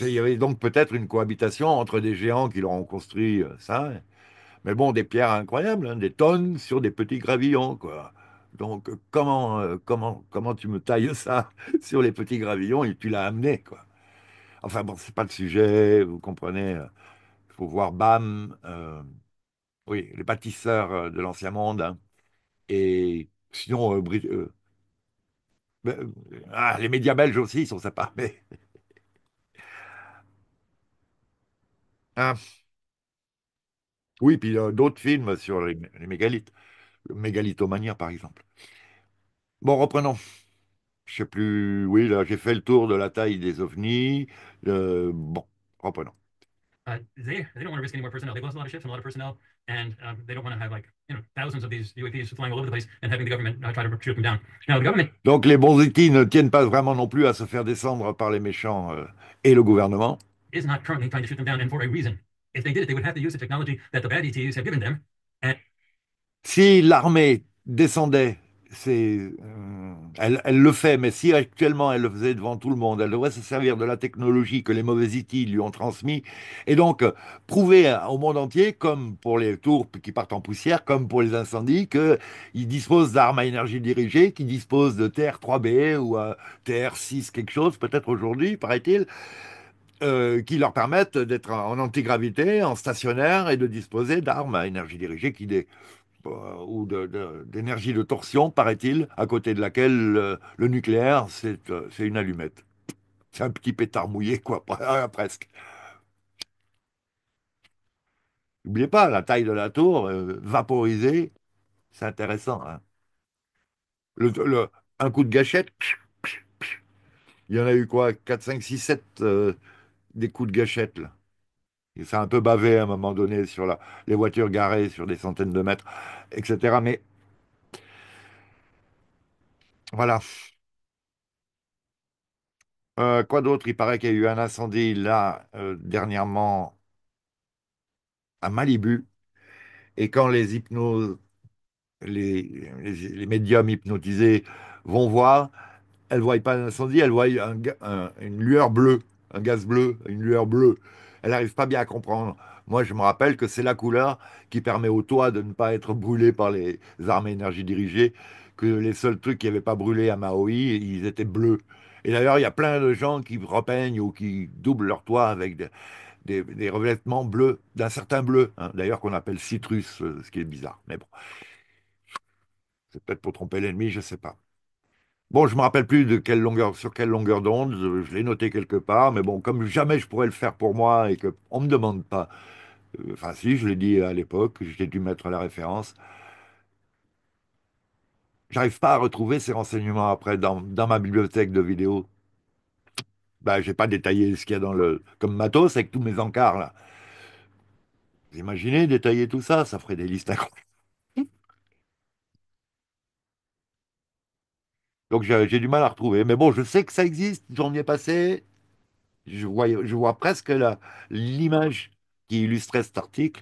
il y avait donc peut-être une cohabitation entre des géants qui leur ont construit ça. Mais bon, des pierres incroyables, hein, des tonnes sur des petits gravillons, quoi. Donc, comment tu me tailles ça sur les petits gravillons et tu l'as amené, quoi. Enfin bon, c'est pas le sujet, vous comprenez. Il faut voir BAM, oui, les bâtisseurs de l'Ancien Monde, hein. Et sinon, Ben, les médias belges aussi, ils sont sympas. Mais, hein, oui, puis d'autres films sur les mégalithes. Mégalithomanien, par exemple. Bon, reprenons. Je sais plus. Oui, là, j'ai fait le tour de la taille des ovnis. Bon, reprenons. They don't want to risk any more personnel. They've lost a lot of ships and a lot of personnel, and they don't want to have like thousands of these UAPs flying all over the place and having the government try to shoot them down. Now the government Donc, les bons outils ne tiennent pas vraiment non plus à se faire descendre par les méchants et le gouvernement. is not currently trying to shoot them down, and for a reason. If they did it, they would have to use the technology that the bad ETs have given them. And Si l'armée descendait, elle le fait, mais si actuellement elle le faisait devant tout le monde, elle devrait se servir de la technologie que les mauvais IT lui ont transmis et donc prouver au monde entier, comme pour les tours qui partent en poussière, comme pour les incendies, qu'ils disposent d'armes à énergie dirigée, qu'ils disposent de TR-3B ou TR-6 quelque chose, peut-être aujourd'hui, paraît-il, qui leur permettent d'être en antigravité, en stationnaire et de disposer d'armes à énergie dirigée ou d'énergie de torsion, paraît-il, à côté de laquelle le nucléaire, c'est une allumette. C'est un petit pétard mouillé, quoi, presque. N'oubliez pas, la taille de la tour, vaporisée, c'est intéressant, hein. Un coup de gâchette, il y en a eu quoi? 4, 5, 6, 7 des coups de gâchette, là. Et ça a un peu bavé à un moment donné sur les voitures garées sur des centaines de mètres, etc. Mais voilà. Quoi d'autre? Il paraît qu'il y a eu un incendie là, dernièrement, à Malibu. Et quand les médiums hypnotisés vont voir, elles ne voient pas un incendie, elles voient une lueur bleue, un gaz bleu, une lueur bleue. Elles n'arrivent pas bien à comprendre. Moi, je me rappelle que c'est la couleur qui permet au toit de ne pas être brûlé par les armes à énergie dirigée, que les seuls trucs qui n'avaient pas brûlé à Maui, ils étaient bleus. Et d'ailleurs, il y a plein de gens qui repeignent ou qui doublent leur toit avec des revêtements bleus, d'un certain bleu, hein, d'ailleurs qu'on appelle citrus, ce qui est bizarre. Mais bon, c'est peut-être pour tromper l'ennemi, je sais pas. Bon, je me rappelle plus de quelle longueur, sur quelle longueur d'onde, je l'ai noté quelque part, mais bon, comme jamais je pourrais le faire pour moi et que on me demande pas, enfin si, je l'ai dit à l'époque, j'ai dû mettre la référence, j'arrive pas à retrouver ces renseignements après dans ma bibliothèque de vidéos. Bah, j'ai pas détaillé ce qu'il y a comme matos avec tous mes encarts là. Vous imaginez détailler tout ça, ça ferait des listes incroyables. Donc j'ai du mal à retrouver. Mais bon, je sais que ça existe, j'en ai passé. Je vois presque l'image qui illustrait cet article.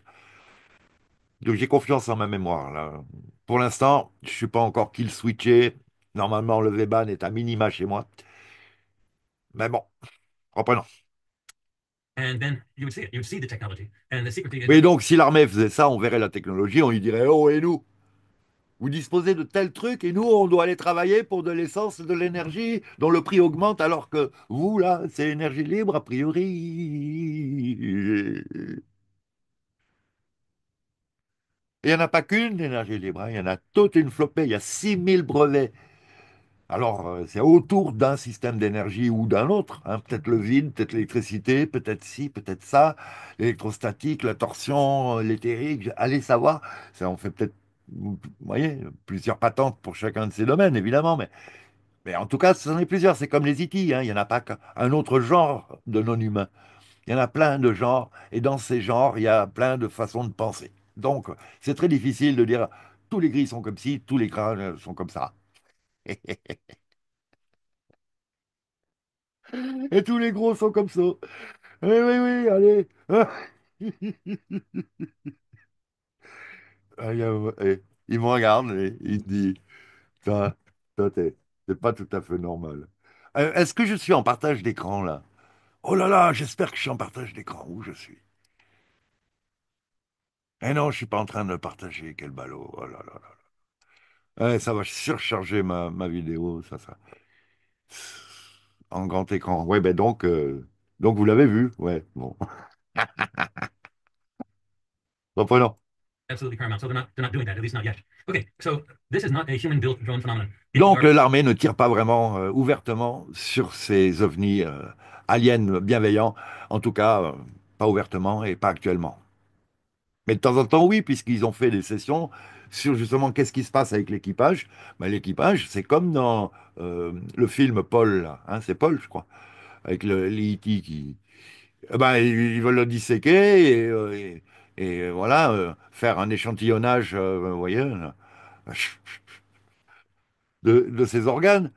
Donc j'ai confiance en ma mémoire, là. Pour l'instant, je suis pas encore kill switché. Normalement, le VBAN est à minima chez moi. Mais bon, reprenons. and then you would see it. You would see the technology. And the secret is Mais donc, si l'armée faisait ça, on verrait la technologie, on lui dirait, oh, et nous? Vous disposez de tels trucs et nous, on doit aller travailler pour de l'essence et de l'énergie dont le prix augmente alors que vous, là, c'est énergie libre, a priori. Et il n'y en a pas qu'une d'énergie libre, hein. Il y en a toute une flopée. Il y a 6 000 brevets. Alors, c'est autour d'un système d'énergie ou d'un autre, hein. Peut-être le vide, peut-être l'électricité, peut-être ci, peut-être ça, l'électrostatique, la torsion, l'éthérique, allez savoir. Ça en fait peut-être, vous voyez, plusieurs patentes pour chacun de ces domaines, évidemment, mais en tout cas, ce sont est plusieurs. C'est comme les IT, hein. Il n'y en a pas qu'un autre genre de non-humain. Il y en a plein de genres, et dans ces genres, il y a plein de façons de penser. Donc, c'est très difficile de dire tous les gris sont comme ci, tous les gras sont comme ça. Et tous les gros sont comme ça. Oui, oui, oui, allez. Ah, il me regarde et il se dit, toi, toi, t'es pas tout à fait normal. Est-ce que je suis en partage d'écran là? Oh là là, j'espère que je suis en partage d'écran. Où je suis? Eh non, je suis pas en train de partager. Quel ballot. Oh là là là. Ça va surcharger ma vidéo, ça. En grand écran. Ouais, ben donc vous l'avez vu. Ouais, bon. Reprenons. absolutely paramount. So they're not doing that, at least not yet. Okay, so this is not a human built drone phenomenon. Donc l'armée ne tire pas vraiment ouvertement sur ces ovnis aliens bienveillants, en tout cas pas ouvertement et pas actuellement. Mais de temps en temps, oui, puisqu'ils ont fait des sessions sur justement qu'est-ce qui se passe avec l'équipage. Ben, l'équipage, c'est comme dans le film Paul, là, hein, c'est Paul, je crois, avec les E.T. qui... Eh ben, ils veulent le disséquer et, voilà, faire un échantillonnage, vous voyez, là, de ses organes.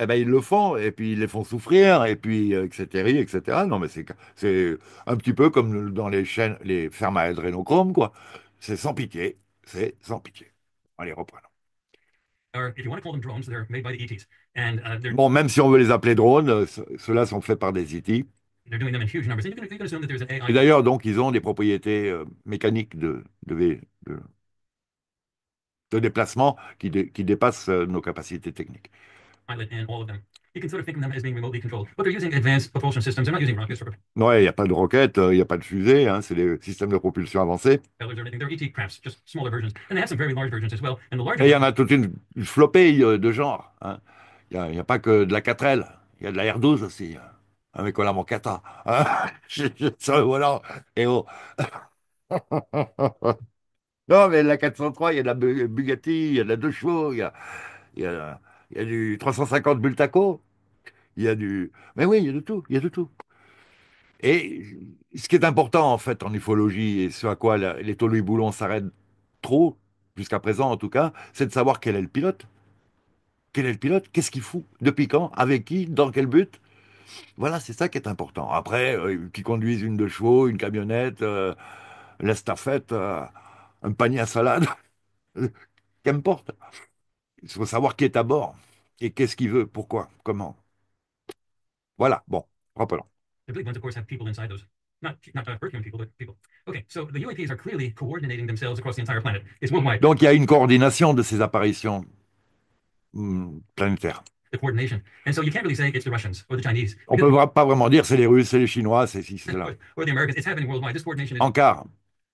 Eh ben, ils le font, et puis ils les font souffrir, et puis etc., etc. Non, mais c'est un petit peu comme dans les chaînes, les fermes à adrénochrome, quoi. C'est sans pitié, c'est sans pitié. Allez, reprenons. are, if you want to call them drones, they're made by the ETs, and Bon, même si on veut les appeler drones, ceux-là sont faits par des IT. they're doing them in huge numbers. And you can assume that there's an Et AI d'ailleurs, donc, ils ont des propriétés mécaniques de déplacement qui dépassent nos capacités techniques. pilot in all of them. You can sort of think of them as being remotely controlled, but they're using advanced propulsion systems. They're not using rockets or Ouais, il n'y a pas de roquettes, il n'y a pas de fusée, hein, c'est des systèmes de propulsion avancés. propellers or anything. They're ET crafts, just smaller versions, and they have some very large versions as well. And the larger Et il y en versions, a toute une flopée de genres, hein. Il y a pas que de la 4L, il y a de la R12 aussi, hein, avec la Moncata. Hein. Voilà. Et oh. Non, mais la 403, il y a de la Bugatti, il y a de la 2 chevaux, il y a, il y a du 350 Bultaco, il y a du... Mais oui, il y a de tout, il y a de tout. Et ce qui est important, en fait, en ufologie, et ce à quoi les tolu-boulons s'arrêtent trop, jusqu'à présent en tout cas, c'est de savoir quel est le pilote. Quel est le pilote? Qu'est-ce qu'il fout? Depuis quand? Avec qui? Dans quel but? Voilà, c'est ça qui est important. Après, qu'ils conduisent une 2 chevaux, une camionnette, l'estafette, un panier à salade, qu'importe. Il faut savoir qui est à bord et qu'est-ce qu'il veut, pourquoi, comment. Voilà, bon, rappelons. the big ones, of course, have people inside those. Not Earth human people, but people. Okay, so the UAPs are clearly coordinating themselves across the entire planet. It's worldwide. Donc il y a une coordination de ces apparitions planétaires. The coordination, and so you can't really say it's the Russians or the Chinese On peut because, pas vraiment dire c'est les Russes, c'est les Chinois, c'est ci, c'est là. or the Americans. It's happening worldwide. This coordination is Encore.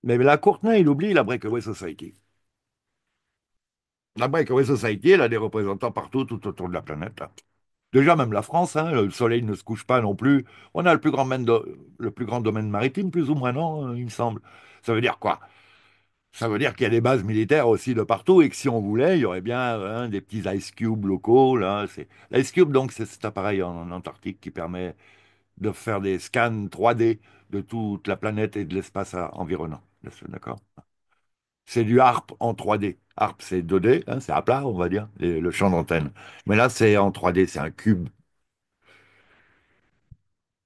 Mais la Courtenay, il oublie la Breakaway Society. La Breakaway Society, elle a des représentants partout, tout autour de la planète, là. Déjà, même la France, hein, le soleil ne se couche pas non plus. On a le plus grand domaine maritime, plus ou moins, non, il me semble. Ça veut dire quoi? Ça veut dire qu'il y a des bases militaires aussi de partout et que si on voulait, il y aurait bien des petits ice cubes locaux. Là, l'ice cube, donc, c'est cet appareil en Antarctique qui permet de faire des scans 3D de toute la planète et de l'espace environnant. D'accord? C'est du HARP en 3D. HARP, c'est 2D, hein, c'est à plat, on va dire, le champ d'antenne. Mais là, c'est en 3D, c'est un cube.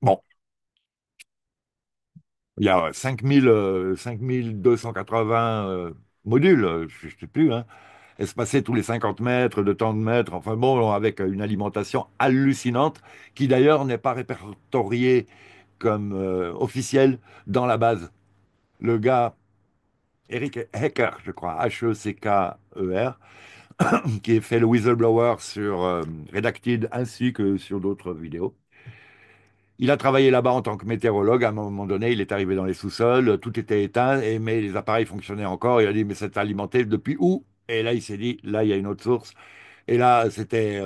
Bon, il y a 5280 modules, je ne sais plus, hein, espacés tous les 50 mètres, de tant de mètres, enfin bon, avec une alimentation hallucinante, qui d'ailleurs n'est pas répertoriée comme officielle dans la base. Le gars, Eric Hecker, je crois, Hecker, qui a fait le whistleblower sur Redacted ainsi que sur d'autres vidéos. Il a travaillé là-bas en tant que météorologue. À un moment donné, il est arrivé dans les sous-sols, tout était éteint, mais les appareils fonctionnaient encore. Il a dit, mais c'est alimenté depuis où? Et là, il s'est dit, là, il y a une autre source. Et là, c'était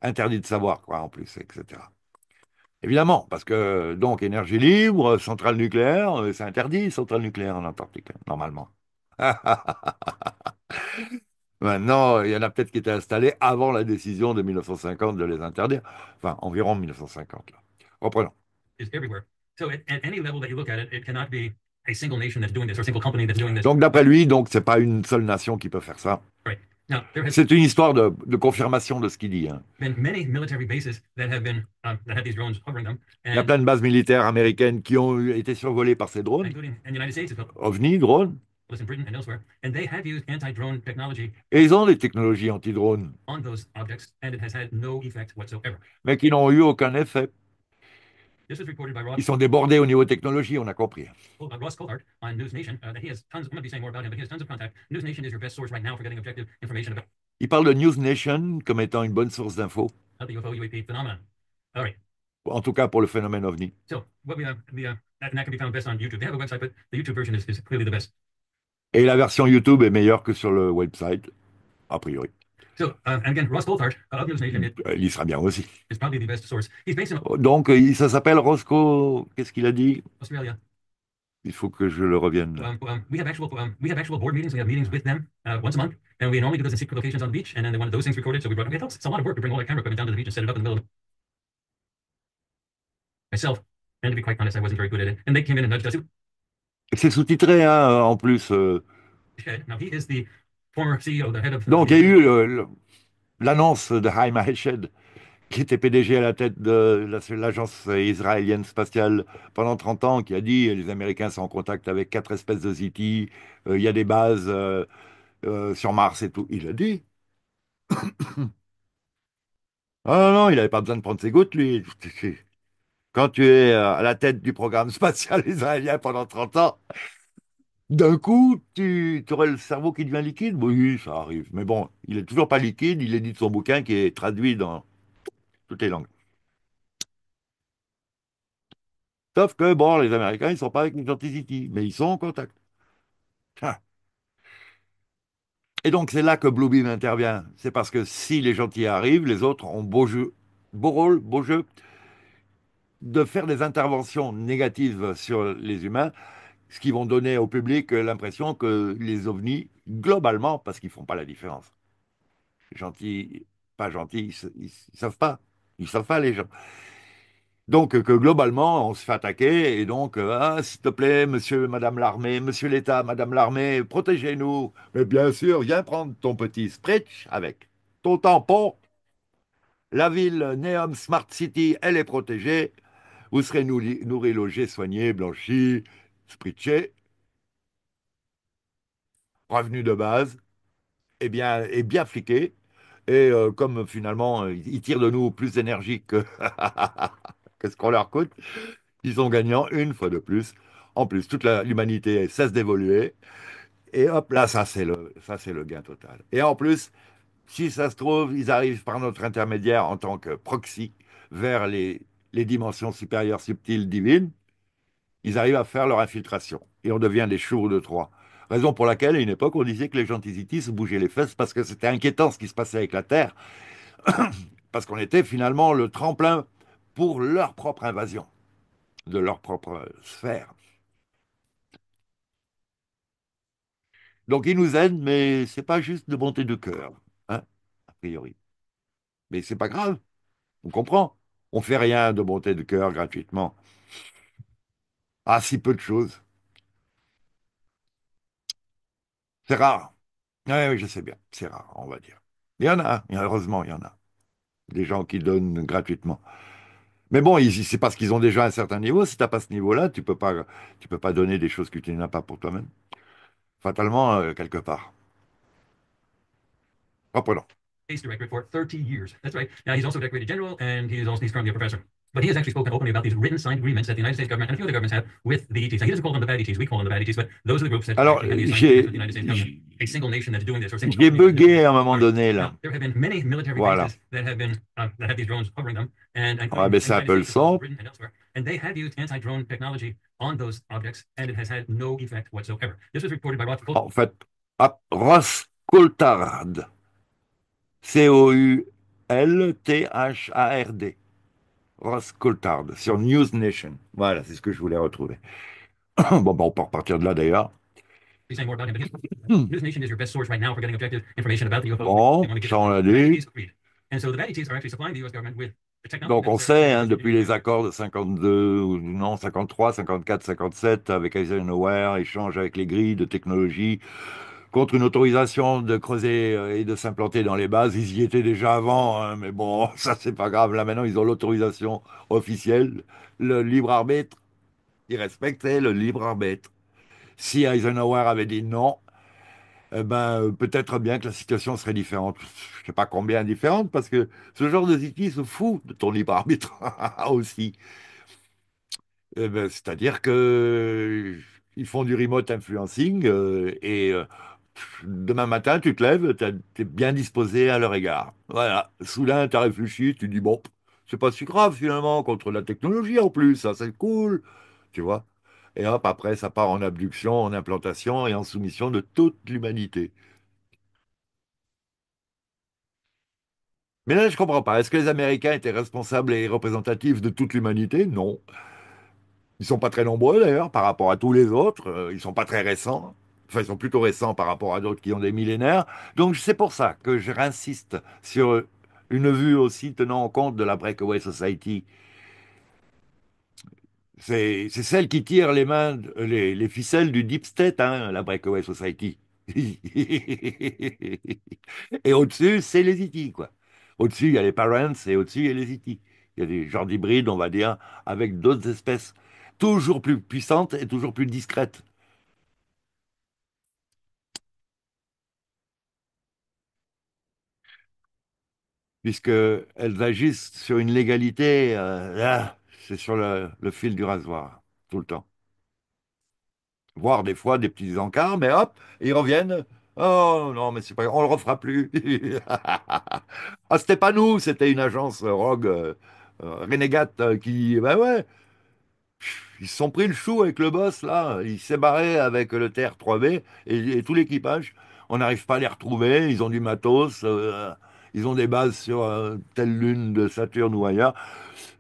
interdit de savoir, quoi, en plus, etc. Évidemment, parce que, donc, énergie libre, centrale nucléaire, c'est interdit, centrale nucléaire en Antarctique, normalement. Maintenant, il y en a peut-être qui étaient installés avant la décision de 1950 de les interdire. Enfin, environ 1950, là. Reprenons. is everywhere. So at any level that you look at it, it cannot be a single nation that's doing this or a single company that's doing this. Donc, d'après lui, donc, c'est pas une seule nation qui peut faire ça. Right. Now, there has C'est une histoire de confirmation de ce qu'il dit, hein. been many military bases that have been that have these drones hovering them, Il y a and plein de bases militaires américaines qui ont été survolées par ces drones, including in the United States, as well ovnis, drones, as in Britain and elsewhere, and they have used anti-drone technology et ils ont des technologies anti-drones, on those objects, and it has had no effect whatsoever. mais qui n'ont eu aucun effet. This was reported by Ils sont débordés au niveau technologie, on a compris. Ross Coulthart on News Nation. That he has tons. I'm going to be saying more about him, but he has tons of contact. News Nation is your best source right now for getting objective information Il parle de News Nation comme étant une bonne source d'infos, about the UFO UAP phenomenon. All right. en tout cas pour le phénomène ovni. So what we and that can be found best on YouTube. They have a website, but the YouTube version is clearly the best. Et la version YouTube est meilleure que sur le website, a priori. So, and again, Ross Coulthart of News Nation Il y sera bien aussi. is probably the best source. He's based in Donc, ça s'appelle Roscoe. Qu'est-ce qu'il a dit? Australia. Il faut que je le revienne là. We have actual board meetings. We have meetings with them once a month, and we normally do this in secret locations on the beach. And then they wanted those things recorded, so we brought. Okay, it's a lot of work to bring all that camera equipment down to the beach and set it up in the middle of myself. And to be quite honest, I wasn't very good at it. And they came in and nudged us. C'est sous-titré, hein, en plus. Now he is the former CEO, the head of Donc, il y a the. eu l'annonce de Haim Eshed, qui était PDG à la tête de l'agence israélienne spatiale pendant 30 ans, qui a dit les Américains sont en contact avec 4 espèces de ZT, il y a des bases sur Mars et tout. Il a dit. Ah non, non, il n'avait pas besoin de prendre ses gouttes, lui. Quand tu es à la tête du programme spatial israélien pendant 30 ans, d'un coup, tu aurais le cerveau qui devient liquide? Oui, ça arrive. Mais bon, il est toujours pas liquide, il est dit de son bouquin qui est traduit dans toutes les langues. Sauf que, bon, les Américains, ils sont pas avec les Gentility, mais ils sont en contact. Ah. Et donc, c'est là que Bluebeam intervient. C'est parce que si les gentils arrivent, les autres ont beau jeu, beau rôle, beau jeu, de faire des interventions négatives sur les humains, ce qui vont donner au public l'impression que les ovnis, globalement, parce qu'ils font pas la différence. Gentils, pas gentils, ils savent pas. Ils savent pas, les gens. Donc, que globalement, on se fait attaquer, et donc, ah, s'il te plaît, monsieur, madame l'armée, monsieur l'État, madame l'armée, protégez-nous. Mais bien sûr, viens prendre ton petit spritch avec ton tampon. La ville Neom Smart City, elle est protégée. Vous serez nourris, logés, soignés, blanchis, spritchés, revenus de base, et bien fliqués. Et comme finalement, ils tirent de nous plus d'énergie que, que ce qu'on leur coûte, ils sont gagnants une fois de plus. En plus, l'humanité cesse d'évoluer. Et hop, là, ça, c'est le gain total. Et en plus, si ça se trouve, ils arrivent par notre intermédiaire en tant que proxy vers les dimensions supérieures subtiles divines. Ils arrivent à faire leur infiltration. Et on devient des chevaux de Troie. Raison pour laquelle, à une époque, on disait que les gentils se bougeaient les fesses parce que c'était inquiétant ce qui se passait avec la Terre, parce qu'on était finalement le tremplin pour leur propre invasion de leur propre sphère. Donc ils nous aident, mais c'est pas juste de bonté de cœur, hein, a priori. Mais c'est pas grave, on comprend. On fait rien de bonté de cœur gratuitement. Ah, si peu de choses. C'est rare. Oui, oui, je sais bien, c'est rare, on va dire. Il y en a, heureusement, il y en a. Des gens qui donnent gratuitement. Mais bon, c'est parce qu'ils ont déjà un certain niveau. Si t'as pas ce niveau-là, tu peux pas donner des choses que tu n'as pas pour toi-même. Fatalement, quelque part. Reprenons. Space directorate for 30 years. That's right. Now he's also decorated general, and he's currently a professor. But he has actually spoken openly about these written signed agreements that the United States government and a few other governments have with the ETs. Now, he doesn't call them the bad ETs. We call them the bad ETs, but those are the groups that Alors, actually have these signed agreements with the United States government. A single nation that's doing this, or a single j'ai company that's doing bugué this. à un moment donné, là. Now, there have been many military Voilà. bases that have been that have these drones hovering them, and On va including in baisser the un United peu le States as well as son. Britain and elsewhere. And they have used anti-drone technology on those objects, and it has had no effect whatsoever. This was reported by Roth. En fait, Ross Coulthard. Coulthard. Ross Coulthard, sur News Nation. Voilà, c'est ce que je voulais retrouver. Bon, bah, on peut repartir de là d'ailleurs. Be saying more about him, but Hmm. News Nation is your best source right now for getting objective information about the UFOs. They Bon, want to get ça on l'a the bad dit. ETs agreed. And so the bad ETs are actually supplying the US government with the technology Donc on necessary sait, to hein, get this depuis les information. accords de 52, ou non, 53, 54, 57, avec Eisenhower, échange avec les grilles de technologie, contre une autorisation de creuser et de s'implanter dans les bases. Ils y étaient déjà avant, hein, mais bon, ça c'est pas grave. Là maintenant, ils ont l'autorisation officielle, le libre arbitre. Ils respectaient le libre arbitre. Si Eisenhower avait dit non, eh ben, peut-être bien que la situation serait différente. Je sais pas combien différente, parce que ce genre de Ziki se fout de ton libre arbitre aussi. Eh ben, c'est-à-dire que ils font du remote influencing demain matin, tu te lèves, tu es bien disposé à leur égard. Voilà. Soudain, tu as réfléchi, tu dis, bon, c'est pas si grave finalement, contre la technologie en plus, ça c'est cool, tu vois. Et hop, après, ça part en abduction, en implantation et en soumission de toute l'humanité. Mais là, je comprends pas. Est-ce que les Américains étaient responsables et représentatifs de toute l'humanité? Non. Ils sont pas très nombreux d'ailleurs par rapport à tous les autres. Ils sont pas très récents. Enfin, ils sont plutôt récents par rapport à d'autres qui ont des millénaires. Donc, c'est pour ça que je réinsiste sur une vue aussi tenant en compte de la Breakaway Society. C'est celle qui tire les mains, les ficelles du Deep State, hein, la Breakaway Society. Et au-dessus, c'est les E.T., quoi. Au-dessus, il y a les Parents et au-dessus, il y a les E.T. Il y a des genres d'hybrides, on va dire, avec d'autres espèces, toujours plus puissantes et toujours plus discrètes, puisque elles agissent sur une légalité, c'est sur le fil du rasoir, tout le temps. Voire des fois des petits encarts, mais hop, ils reviennent. Oh non, mais c'est pas, on le refera plus. Ah, c'était pas nous, c'était une agence rogue, renégate qui, bah ouais, ils se sont pris le chou avec le boss là. Il s'est barré avec le TR-3B et tout l'équipage. On n'arrive pas à les retrouver. Ils ont du matos. Ils ont des bases sur telle lune de Saturne ou ailleurs.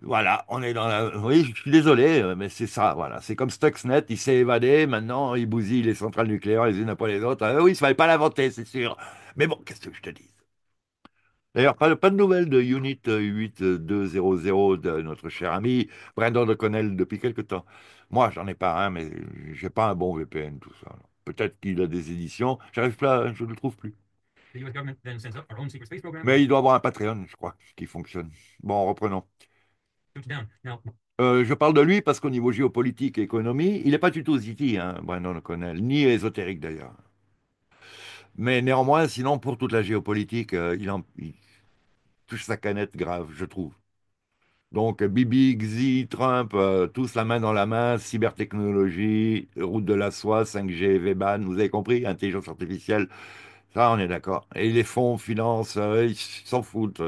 Voilà, on est dans la. Oui, je suis désolé, mais c'est ça, voilà. C'est comme Stuxnet, il s'est évadé, maintenant il bousille les centrales nucléaires les unes après les autres. Ah oui, il ne fallait pas l'inventer, c'est sûr. Mais bon, qu'est-ce que je te dis? D'ailleurs, pas de nouvelles de Unit 8200 de notre cher ami Brendan O'Connell depuis quelque temps. Moi, j'en ai pas un, mais j'ai pas un bon VPN, tout ça. Peut-être qu'il a des éditions, j'arrive pas, je ne le trouve plus. The US government then sends up our own secret space program, Mais which il doit avoir un Patreon, je crois, qui fonctionne. Bon, reprenons. shoots down. Now, Je parle de lui parce qu'au niveau géopolitique et économie, il n'est pas du tout ziti, hein, Brendan O'Connell, ni ésotérique d'ailleurs. Mais néanmoins, sinon, pour toute la géopolitique, il touche sa canette grave, je trouve. Donc, Bibi, Xi, Trump, tous la main dans la main, cybertechnologie, route de la soie, 5G, V-Ban, vous avez compris, intelligence artificielle, ça, on est d'accord. Et les fonds, finances, ils s'en foutent.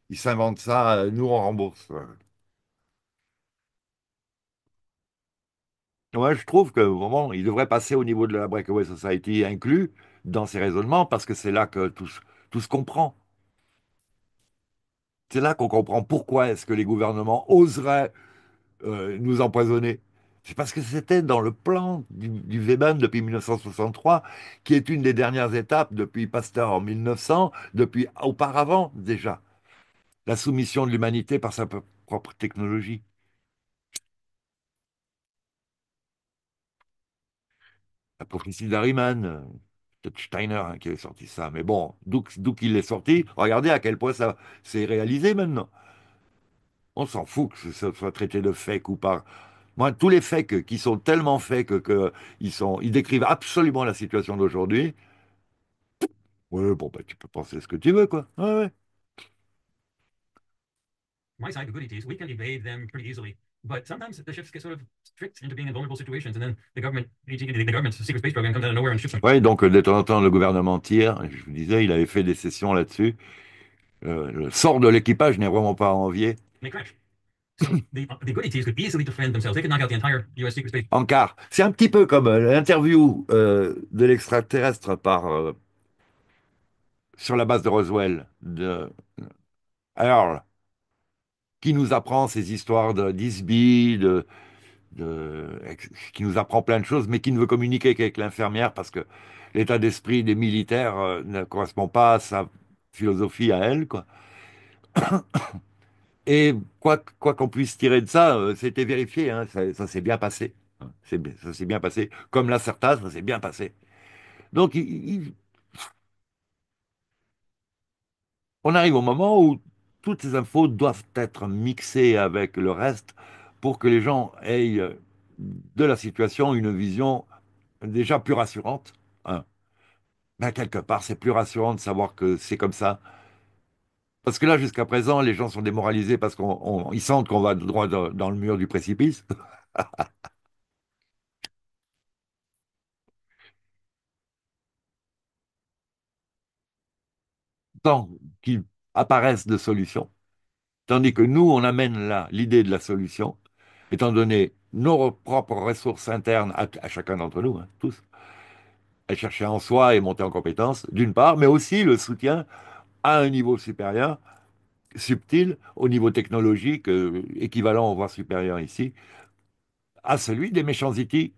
Ils s'inventent ça, nous, on rembourse. Ouais, je trouve que vraiment, il devrait passer au niveau de la Breakaway Society inclus dans ces raisonnements parce que c'est là que tout se comprend. C'est là qu'on comprend pourquoi est-ce que les gouvernements oseraient nous empoisonner. C'est parce que c'était dans le plan du Veblen depuis 1963, qui est une des dernières étapes depuis Pasteur en 1900, depuis auparavant déjà, la soumission de l'humanité par sa propre technologie. La prophétie d'Ariman, peut-être Steiner hein, qui avait sorti ça, mais bon, d'où qu'il est sorti, regardez à quel point ça s'est réalisé maintenant. On s'en fout que ça soit traité de fake ou pas. Moi, tous les fakes qui sont tellement fakes ils décrivent absolument la situation d'aujourd'hui. Ouais, bon, bah, tu peux penser ce que tu veux, quoi. Ouais, ouais. my side, the good ETs, we can evade them pretty easily. But sometimes the ships get sort of tricked into being in vulnerable situations, and then the government, the government's secret space program comes out of nowhere and shoots them. Ouais, donc, de temps en temps, le gouvernement tire. Je vous disais, il avait fait des sessions là-dessus. Le sort de l'équipage n'est vraiment pas à envier. And they crash. So the good ETs could easily defend themselves. They could knock out the entire U.S. secret space. En quart. C'est un petit peu comme l'interview de l'extraterrestre sur la base de Roswell, de Earl, qui nous apprend ces histoires de d'Isby, qui nous apprend plein de choses, mais qui ne veut communiquer qu'avec l'infirmière parce que l'état d'esprit des militaires ne correspond pas à sa philosophie à elle, quoi. Et quoi qu'on puisse tirer de ça, c'était vérifié, hein, ça s'est bien passé. Ça s'est bien passé. Comme la Certa, ça s'est bien passé. Donc, on arrive au moment où toutes ces infos doivent être mixées avec le reste pour que les gens aient de la situation une vision déjà plus rassurante, hein. Ben, quelque part, c'est plus rassurant de savoir que c'est comme ça. Parce que là, jusqu'à présent, les gens sont démoralisés parce qu'ils sentent qu'on va droit dans le mur du précipice, tant qu'ils apparaissent de solutions. Tandis que nous, on amène là l'idée de la solution, étant donné nos propres ressources internes à chacun d'entre nous, hein, tous, à chercher en soi et monter en compétence, d'une part, mais aussi le soutien à un niveau supérieur, subtil, au niveau technologique, équivalent, voire supérieur ici, à celui des méchants IT,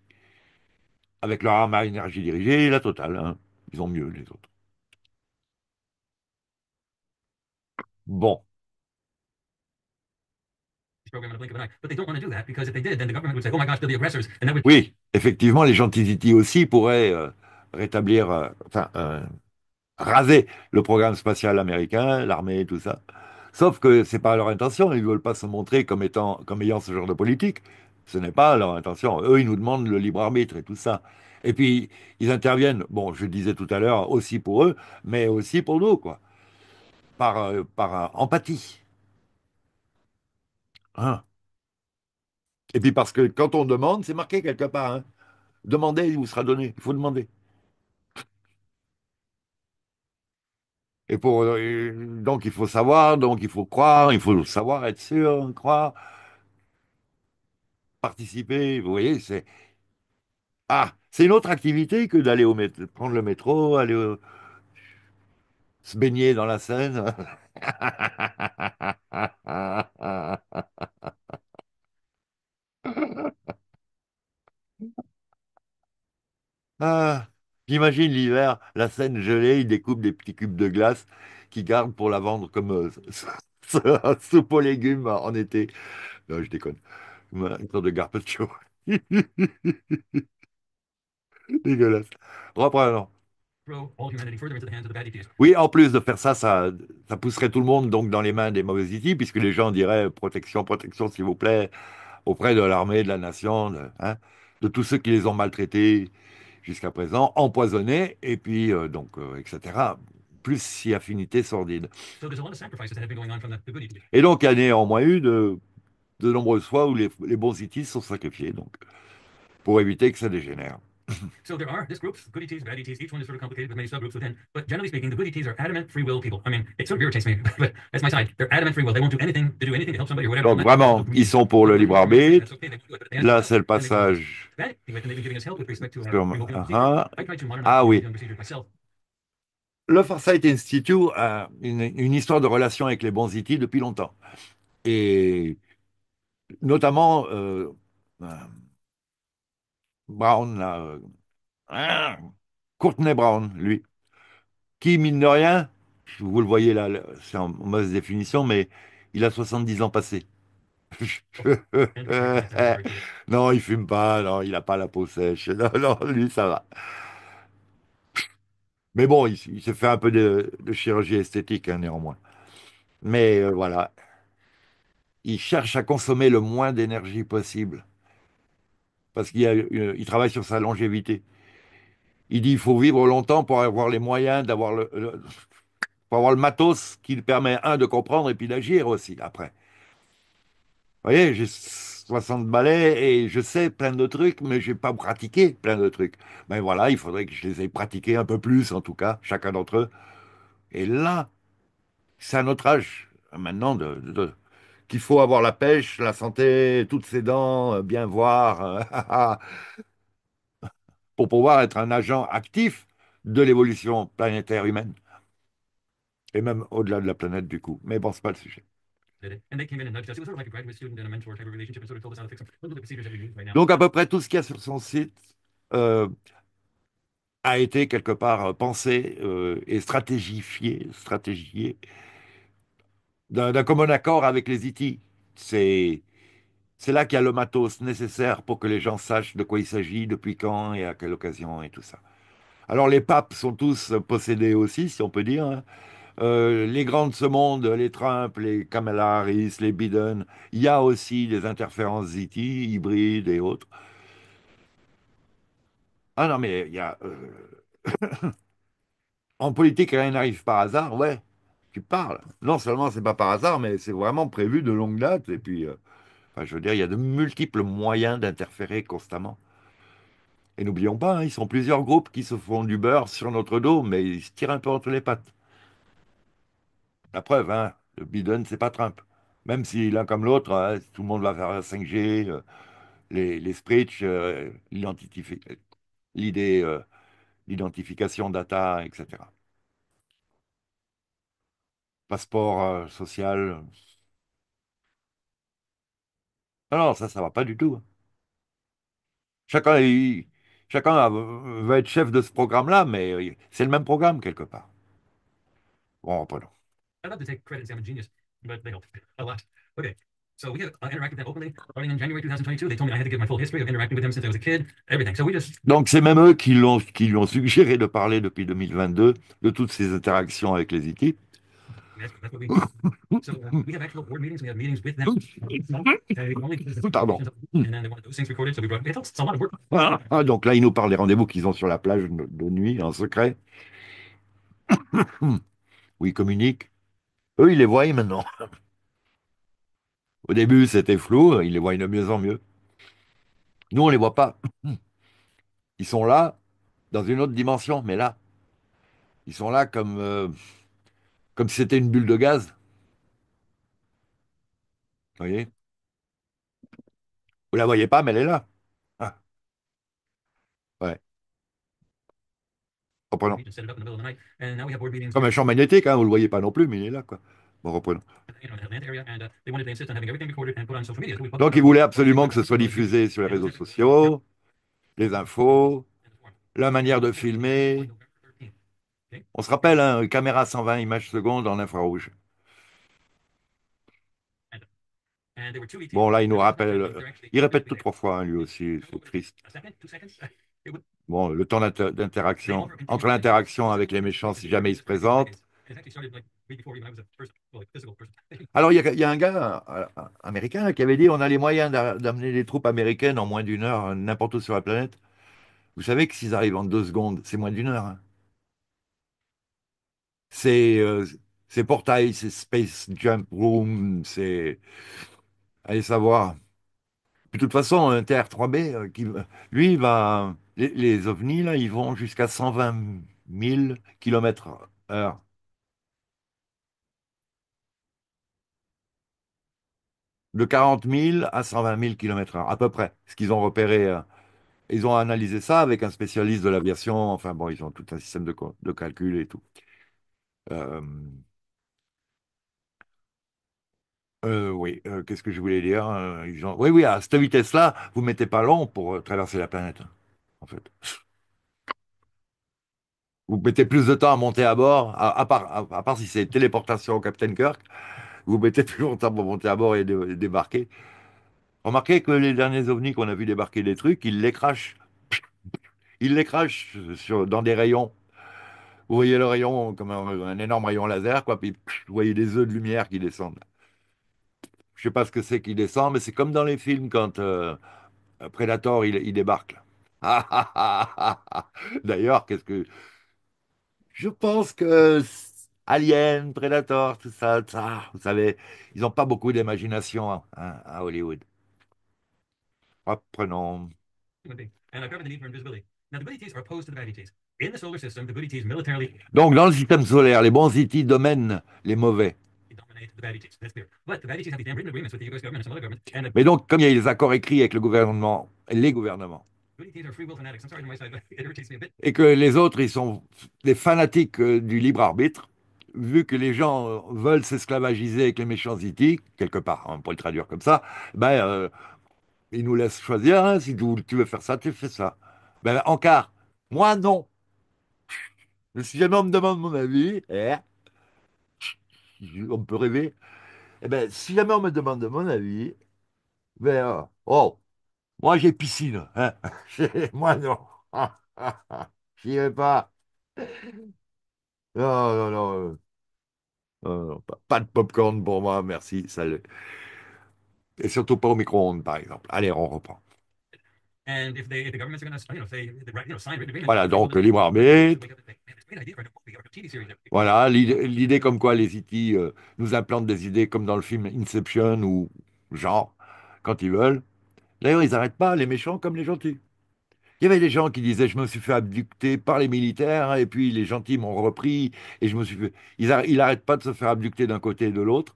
avec leur arme à énergie dirigée, la totale, hein. Ils ont mieux, les autres. Bon, program in a blink of an eye. But they don't want to do that because if they did, then the government would say, "Oh my gosh, they're the aggressors," and that would. oui, effectivement, les gentils IT aussi pourraient rétablir, enfin, raser le programme spatial américain, l'armée, tout ça. Sauf que c'est pas leur intention, ils veulent pas se montrer comme étant, comme ayant ce genre de politique. Ce n'est pas leur intention. Eux, ils nous demandent le libre arbitre et tout ça. Et puis, ils interviennent, bon, je disais tout à l'heure, aussi pour eux, mais aussi pour nous, quoi, par empathie. Hein. Et puis parce que quand on demande, c'est marqué quelque part, hein. Demandez, il vous sera donné. Il faut demander. Et donc il faut savoir, donc il faut croire, il faut savoir être sûr, croire, participer. Vous voyez, c'est une autre activité que d'aller prendre le métro, se baigner dans la Seine. Ah, j'imagine l'hiver, la Seine gelée, ils découpent des petits cubes de glace qu'ils gardent pour la vendre comme soupe aux légumes en été. Non, je déconne. Une sorte de gazpacho. Dégueulasse. Reprenons. Throw all humanity further into the hands of the bad ETs. Oui, en plus de faire ça, ça pousserait tout le monde donc dans les mains des mauvais outils, puisque les gens diraient protection, protection, s'il vous plaît, auprès de l'armée, de la nation, de tous ceux qui les ont maltraités jusqu'à présent, empoisonnés, et puis etc. Plus si affinité sordide. So there's a lot of sacrifices that have been going on from the good ETs. Et donc, il y a néanmoins eu de nombreuses fois où les bons cities sont sacrifiés, donc, pour éviter que ça dégénère. So there are this group, good ETs, bad ETs. Each one is sort of complicated with many subgroups within. But generally speaking, the good ETs are adamant free will people. I mean, it sort of irritates me, but that's my side. They're adamant free will. They won't do anything to help somebody or whatever. Donc, vraiment, ils sont pour le libre arbitre. That's okay. They do it, but they Là, help, c'est le then they cause passage bad with, and they've been giving us help with respect to our sur... free will Ah, procedure. ah. I tried to modernize Ah the free oui. will procedure myself. Le Farsight Institute a une histoire de relation avec les bons IT depuis longtemps. Et notamment euh, Brown, là, ah, Courtney Brown, lui, qui, mine de rien, vous le voyez là, c'est en mauvaise définition, mais il a 70 ans passés. Oh, and apparently that's another word to it. Non, il fume pas, non, il n'a pas la peau sèche. Non, non, lui, ça va. Mais bon, il s'est fait un peu de chirurgie esthétique, hein, néanmoins. Mais voilà, il cherche à consommer le moins d'énergie possible parce il travaille sur sa longévité. Il dit il faut vivre longtemps pour avoir les moyens d'avoir pour avoir le matos qui lui permet, un, de comprendre et puis d'agir aussi après. Vous voyez, j'ai 60 balais et je sais plein de trucs, mais j'ai pas pratiqué plein de trucs. Ben voilà, il faudrait que je les ai pratiqués un peu plus, en tout cas, chacun d'entre eux. Et là, c'est à notre âge, maintenant, qu'il faut avoir la pêche, la santé, toutes ses dents, bien voir, pour pouvoir être un agent actif de l'évolution planétaire humaine, et même au-delà de la planète du coup. Mais bon, c'est pas le sujet. Did it. And they came in and nudged us. It was sort of like a graduate student and a mentor type of relationship and sort of told us how to fix them. Those are the procedures that we use right now. Donc à peu près tout ce qu'il y a sur son site euh, a été quelque part pensé et stratégié d'un commun accord avec les IT. C'est là qu'il y a le matos nécessaire pour que les gens sachent de quoi il s'agit, depuis quand et à quelle occasion et tout ça. Alors les papes sont tous possédés aussi, si on peut dire, hein. Les grands de ce monde, les Trump, les Kamala Harris, les Biden, il y a aussi des interférences IT, hybrides et autres. Ah non, mais il y a, en politique, rien n'arrive par hasard, ouais, tu parles. Non seulement c'est pas par hasard, mais c'est vraiment prévu de longue date. Et puis, enfin, je veux dire, il y a de multiples moyens d'interférer constamment. Et n'oublions pas, hein, ils sont plusieurs groupes qui se font du beurre sur notre dos, mais ils se tirent un peu entre les pattes. La preuve, hein, le Biden, c'est pas Trump. Même si l'un comme l'autre, hein, tout le monde va faire la 5G, les Screech, l'idée, l'identification data, etc. passeport social. Ah non, ça va pas du tout. Chacun, chacun veut être chef de ce programme-là, mais c'est le même programme quelque part. Bon, reprenons. I'd love to take credit and say I'm a genius, but they helped a lot. Okay. So we have interacted with them openly starting in January 2022. They told me I had to give my full history of interacting with them since I was a kid, everything. So we just Donc, c'est même eux qui lui ont suggéré de parler depuis 2022 de toutes ces interactions avec les IT. that's what we so we have actual board meetings. We have meetings with them. Only because the Pardon. and then they wanted those things recorded. So we brought it's a lot of work. Voilà. Ah, donc là, ils nous parlent des rendez-vous qu'ils ont sur la plage de nuit, en secret, où ils communiquent. Eux, ils les voient maintenant. Au début, c'était flou, ils les voient de mieux en mieux. Nous, on les voit pas. Ils sont là, dans une autre dimension, mais là, ils sont là comme si c'était une bulle de gaz. Vous voyez? Vous la voyez pas, mais elle est là. Ah, ouais, reprenons. We just set it up in the middle of the night, and now we have board meetings Comme here, un champ magnétique, hein, vous le voyez pas non plus, mais il est là, quoi. Bon, reprenons. in the Atlanta area, and they insist on having everything recorded and put on social media. So we Donc, publish ils our voulaient board absolument meeting que ce records soit on YouTube, diffusé sur les and those réseaux records now sociaux, les infos, in the forum. la manière de This was on filmer. November 13th. Okay. On se rappelle, hein, caméra 120 images secondes en infrarouge. And there were two ETs. Bon, là, il nous There was this rappelle, picture. They're actually il répète tout physically there. 3 fois, hein, lui aussi, No, c'est it was triste. a second, 2 seconds. It would, Bon, le temps they d'interaction, offer continuous entre meetings. l'interaction So avec les we méchants, could si do that jamais ils because se it's crazy for présentent. decades. And it actually started like way before even I was a person, well, like physical person. Alors, il y a un gars américain là, qui avait dit on a les moyens d'amener les troupes américaines en moins d'une heure, n'importe où sur la planète. Vous savez que s'ils arrivent en 2 secondes, c'est moins d'une heure, hein. C'est c'est portail, c'est space jump room, c'est. Allez savoir. Puis, de toute façon, un TR-3B, lui, les ovnis, là, ils vont jusqu'à 120 000 km/h. De 40 000 à 120 000 km/h, à peu près. Ce qu'ils ont repéré. Ils ont analysé ça avec un spécialiste de l'aviation. Enfin, bon, ils ont tout un système de calcul et tout. Euh, oui, qu'est-ce que je voulais dire? Oui, oui, à cette vitesse-là, vous ne mettez pas long pour traverser la planète, hein, en fait. Vous mettez plus de temps à monter à bord, à part si c'est téléportation au Captain Kirk, vous mettez plus longtemps pour monter à bord et débarquer. Remarquez que les derniers ovnis qu'on a vu débarquer des trucs, ils les crachent. Ils les crachent dans des rayons. Vous voyez le rayon comme un énorme rayon laser, quoi, puis vous voyez des œufs de lumière qui descendent. Je sais pas ce que c'est qui descend, mais c'est comme dans les films quand Predator il débarque, là. Ah, ah, ah, ah, ah. D'ailleurs, qu'est-ce que je pense que Alien, Predator, tout ça, vous savez, ils n'ont pas beaucoup d'imagination, hein, à Hollywood. Reprenons. would be. And I covered the need for invisibility. Now, the good ETs are opposed to the bad ETs. In the solar system, the good ETs militarily Donc, dans le système solaire, les bons IT dominent les mauvais. dominate the bad ETs. That's clear. But the bad ETs have these damn written agreements with the US government and some other governments. And the Mais donc, comme il y a des accords écrits avec le gouvernement, les gouvernements, good ETs are free will fanatics. I'm sorry to my side, but it irritates me a bit. et que les autres, ils sont des fanatiques du libre arbitre, vu que les gens veulent s'esclavagiser avec les méchants IT, quelque part, hein, on pourrait le traduire comme ça, ben, ils nous laissent choisir, hein, si tu veux faire ça, tu fais ça. Ben, en quart, moi non. Si jamais on me demande mon avis, on peut rêver, eh ben, si jamais on me demande mon avis, ben, oh, moi j'ai piscine, hein. Moi non. J'y vais pas. Non, non, non. Non, pas de popcorn pour moi, merci. Et surtout pas au micro-ondes, par exemple. Allez, on reprend. And if the governments are going to, say, sign written agreements, Voilà, free will donc le doesn't libre mean that they should arbitre. wake up and think, man, it's a great idea for a movie or a TV series. Voilà, l'idée comme quoi les IT nous implantent des idées comme dans le film Inception ou genre, quand ils veulent. D'ailleurs, ils n'arrêtent pas, les méchants comme les gentils. Il y avait des gens qui disaient, je me suis fait abducter par les militaires, et puis les gentils m'ont repris, et je me suis fait. Il n'arrête pas de se faire abducter d'un côté et de l'autre.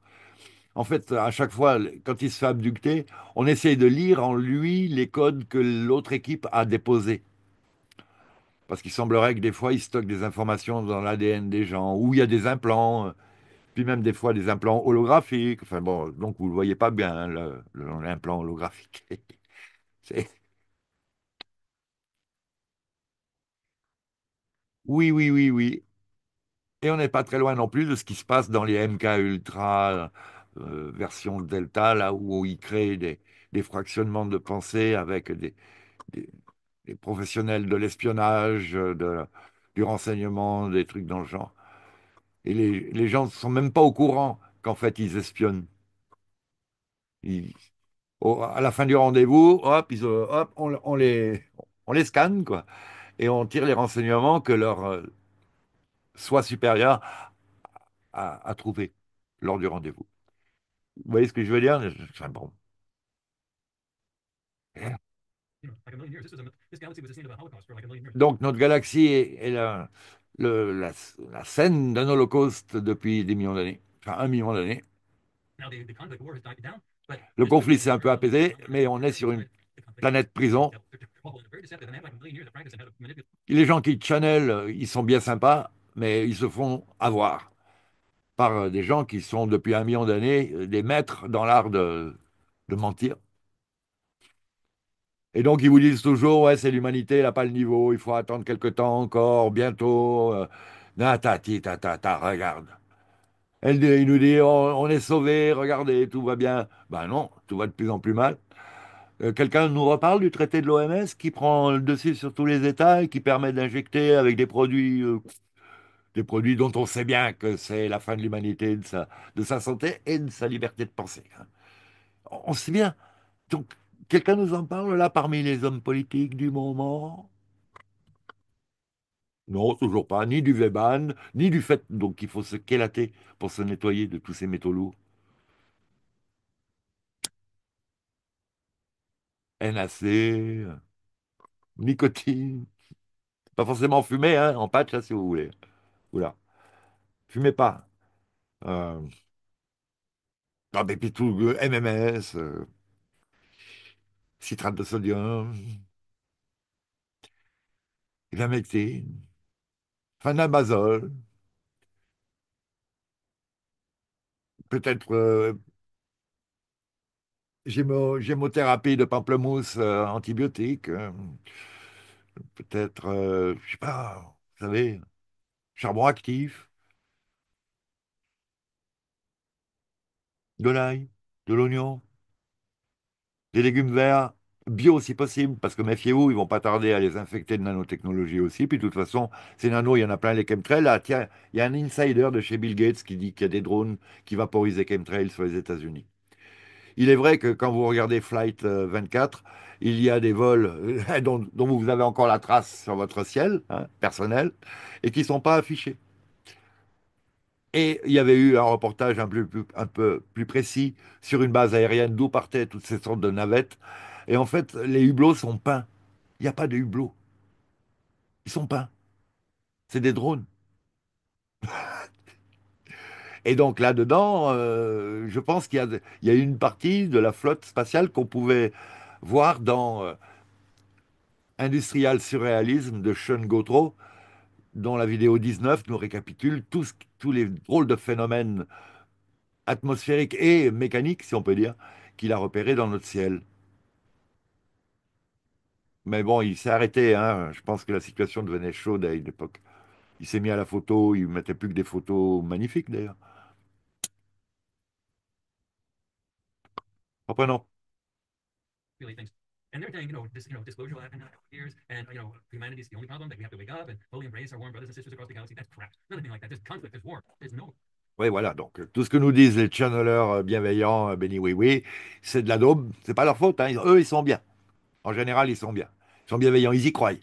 En fait, à chaque fois, quand il se fait abducter, on essaye de lire en lui les codes que l'autre équipe a déposés. Parce qu'il semblerait que des fois, il stocke des informations dans l'ADN des gens, ou il y a des implants. puis même des fois des implants holographiques. Enfin bon, donc vous ne le voyez pas bien, hein, l'implant holographique. C'est- Oui, oui, oui, oui. Et on n'est pas très loin non plus de ce qui se passe dans les MK Ultra version Delta, là où ils créent des fractionnements de pensée avec des- des professionnels de l'espionnage, du renseignement, des trucs dans le genre. Et les gens ne sont même pas au courant qu'en fait ils espionnent. Ils- à la fin du rendez-vous, hop, hop, on les scanne, quoi. Et on tire les renseignements que leur soi supérieur a trouvé lors du rendez-vous. Vous voyez ce que je veux dire? Enfin, bon. Like a million years. This galaxy was a scene of a Holocaust for like a million years. Donc notre galaxie est la scène d'un holocauste depuis des millions d'années, enfin 1 million d'années. Now the conflict war has died down, but Le just conflit because s'est the un peu American military is apaisé, no longer mais there, on est they're sur une inside the conflict. planète prison. They're awful and very deceptive, and they have like a million years of practice and how to manipulate. Les gens qui channel, ils sont bien sympas, mais ils se font avoir par des gens qui sont depuis 1 million d'années des maîtres dans l'art de mentir. Et donc ils vous disent toujours, ouais, c'est l'humanité, elle n'a pas le niveau, il faut attendre quelque temps encore, bientôt. Regarde. Il nous dit, on est sauvés, regardez, tout va bien. Ben non, tout va de plus en plus mal. Quelqu'un nous reparle du traité de l'OMS qui prend le dessus sur tous les États et qui permet d'injecter avec des produits dont on sait bien que c'est la fin de l'humanité, de sa santé et de sa liberté de penser, hein. On sait bien. Donc, quelqu'un nous en parle là parmi les hommes politiques du moment? Non, toujours pas. Ni du Vauban, ni du fait donc qu'il faut se kélater pour se nettoyer de tous ces métaux lourds. NAC, nicotine. Pas forcément fumer, hein, en patch, là, si vous voulez. Oula. Fumez pas. Euh, ah, mais puis tout, MMS, citrate de sodium, ivermectine, phenabazole, peut-être gémothérapie de pamplemousse antibiotique, peut-être, je sais pas, vous savez, charbon actif, de l'ail, de l'oignon, des légumes verts, bio si possible, parce que méfiez-vous, ils vont pas tarder à les infecter de nanotechnologie aussi. Puis de toute façon, ces nanos, il y en a plein les chemtrails. Là, tiens, il y a un insider de chez Bill Gates qui dit qu'il y a des drones qui vaporisent les chemtrails sur les États-Unis. Il est vrai que quand vous regardez Flight 24, il y a des vols dont vous avez encore la trace sur votre ciel, hein, personnel, et qui ne sont pas affichés. Et il y avait eu un reportage un peu plus précis sur une base aérienne d'où partaient toutes ces sortes de navettes. Et en fait, les hublots sont peints. Il n'y a pas de hublots. Ils sont peints. C'est des drones. Et donc là-dedans, je pense il y a une partie de la flotte spatiale qu'on pouvait voir dans Industrial Surrealism de Sean Gautreau, dont la vidéo 19 nous récapitule tous les drôles de phénomènes atmosphériques et mécaniques, si on peut dire, qu'il a repérés dans notre ciel. Mais bon, il s'est arrêté, hein. Je pense que la situation devenait chaude à une époque. Il s'est mis à la photo, il ne mettait plus que des photos magnifiques d'ailleurs. Reprenons. Really things. And they're saying, this, disclosure will happen in a couple of years, and humanity's the only problem that we have to wake up and fully embrace our warm brothers and sisters across the galaxy. That's crap. Nothing like that. There's conflict. There's war. There's no. Oui, voilà, donc tout ce que nous disent les channelers bienveillants, béni oui oui, c'est de la daube, c'est pas leur faute, hein. Eux, ils sont bien. En général, ils sont bien. Ils sont bienveillants, ils y croient.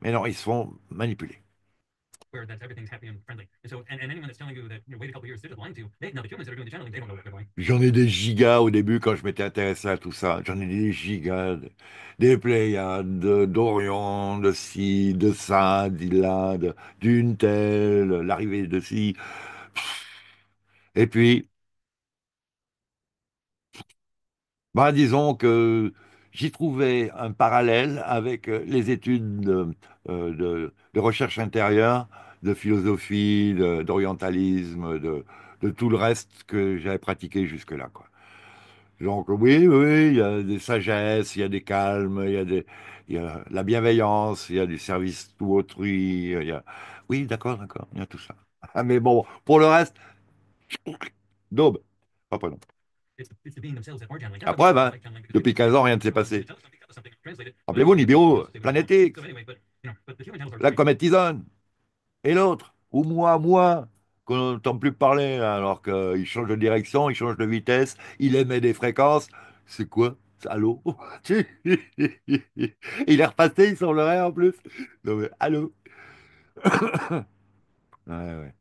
Mais non, ils se font manipuler. Where that's everything's happy and friendly. And so, and anyone that's telling you that wait a couple of years, they're just lying to you. Now the humans that are doing the channeling, they don't know what they're doing. J'en ai des gigas au début quand je m'étais intéressé à tout ça. J'en ai des gigas, des Pléiades, d'Orion, de ci, de ça, d'Ila, d'une telle, l'arrivée de ci. Et puis, bah, disons que j'y trouvais un parallèle avec les études de recherche intérieure, de philosophie, d'orientalisme, de tout le reste que j'avais pratiqué jusque-là, quoi. Donc oui, oui, il y a des sagesses, il y a des calmes, il y a la bienveillance, il y a du service tout autrui, il y a... Oui, d'accord, d'accord, il y a tout ça. Ah, mais bon, pour le reste, daube. Après, non. It's the being themselves that are channeling. That's why a lot Après, of people ben, like channeling because depuis 15 ans, rien ne s'est they want to passé. tell us something, cut us something, translate it, but Rappelez-vous, Nibiru, they would Planète respond. X, So anyway, but the human channels are la very comète Tyson, et l'autre, ou moi, qu'on n'entend plus parler, hein, alors qu'il change de direction, il change de vitesse, il émet des fréquences. C'est quoi? Allô? Il est repassé, il semblerait en plus. Non mais, allô? Ouais, ouais.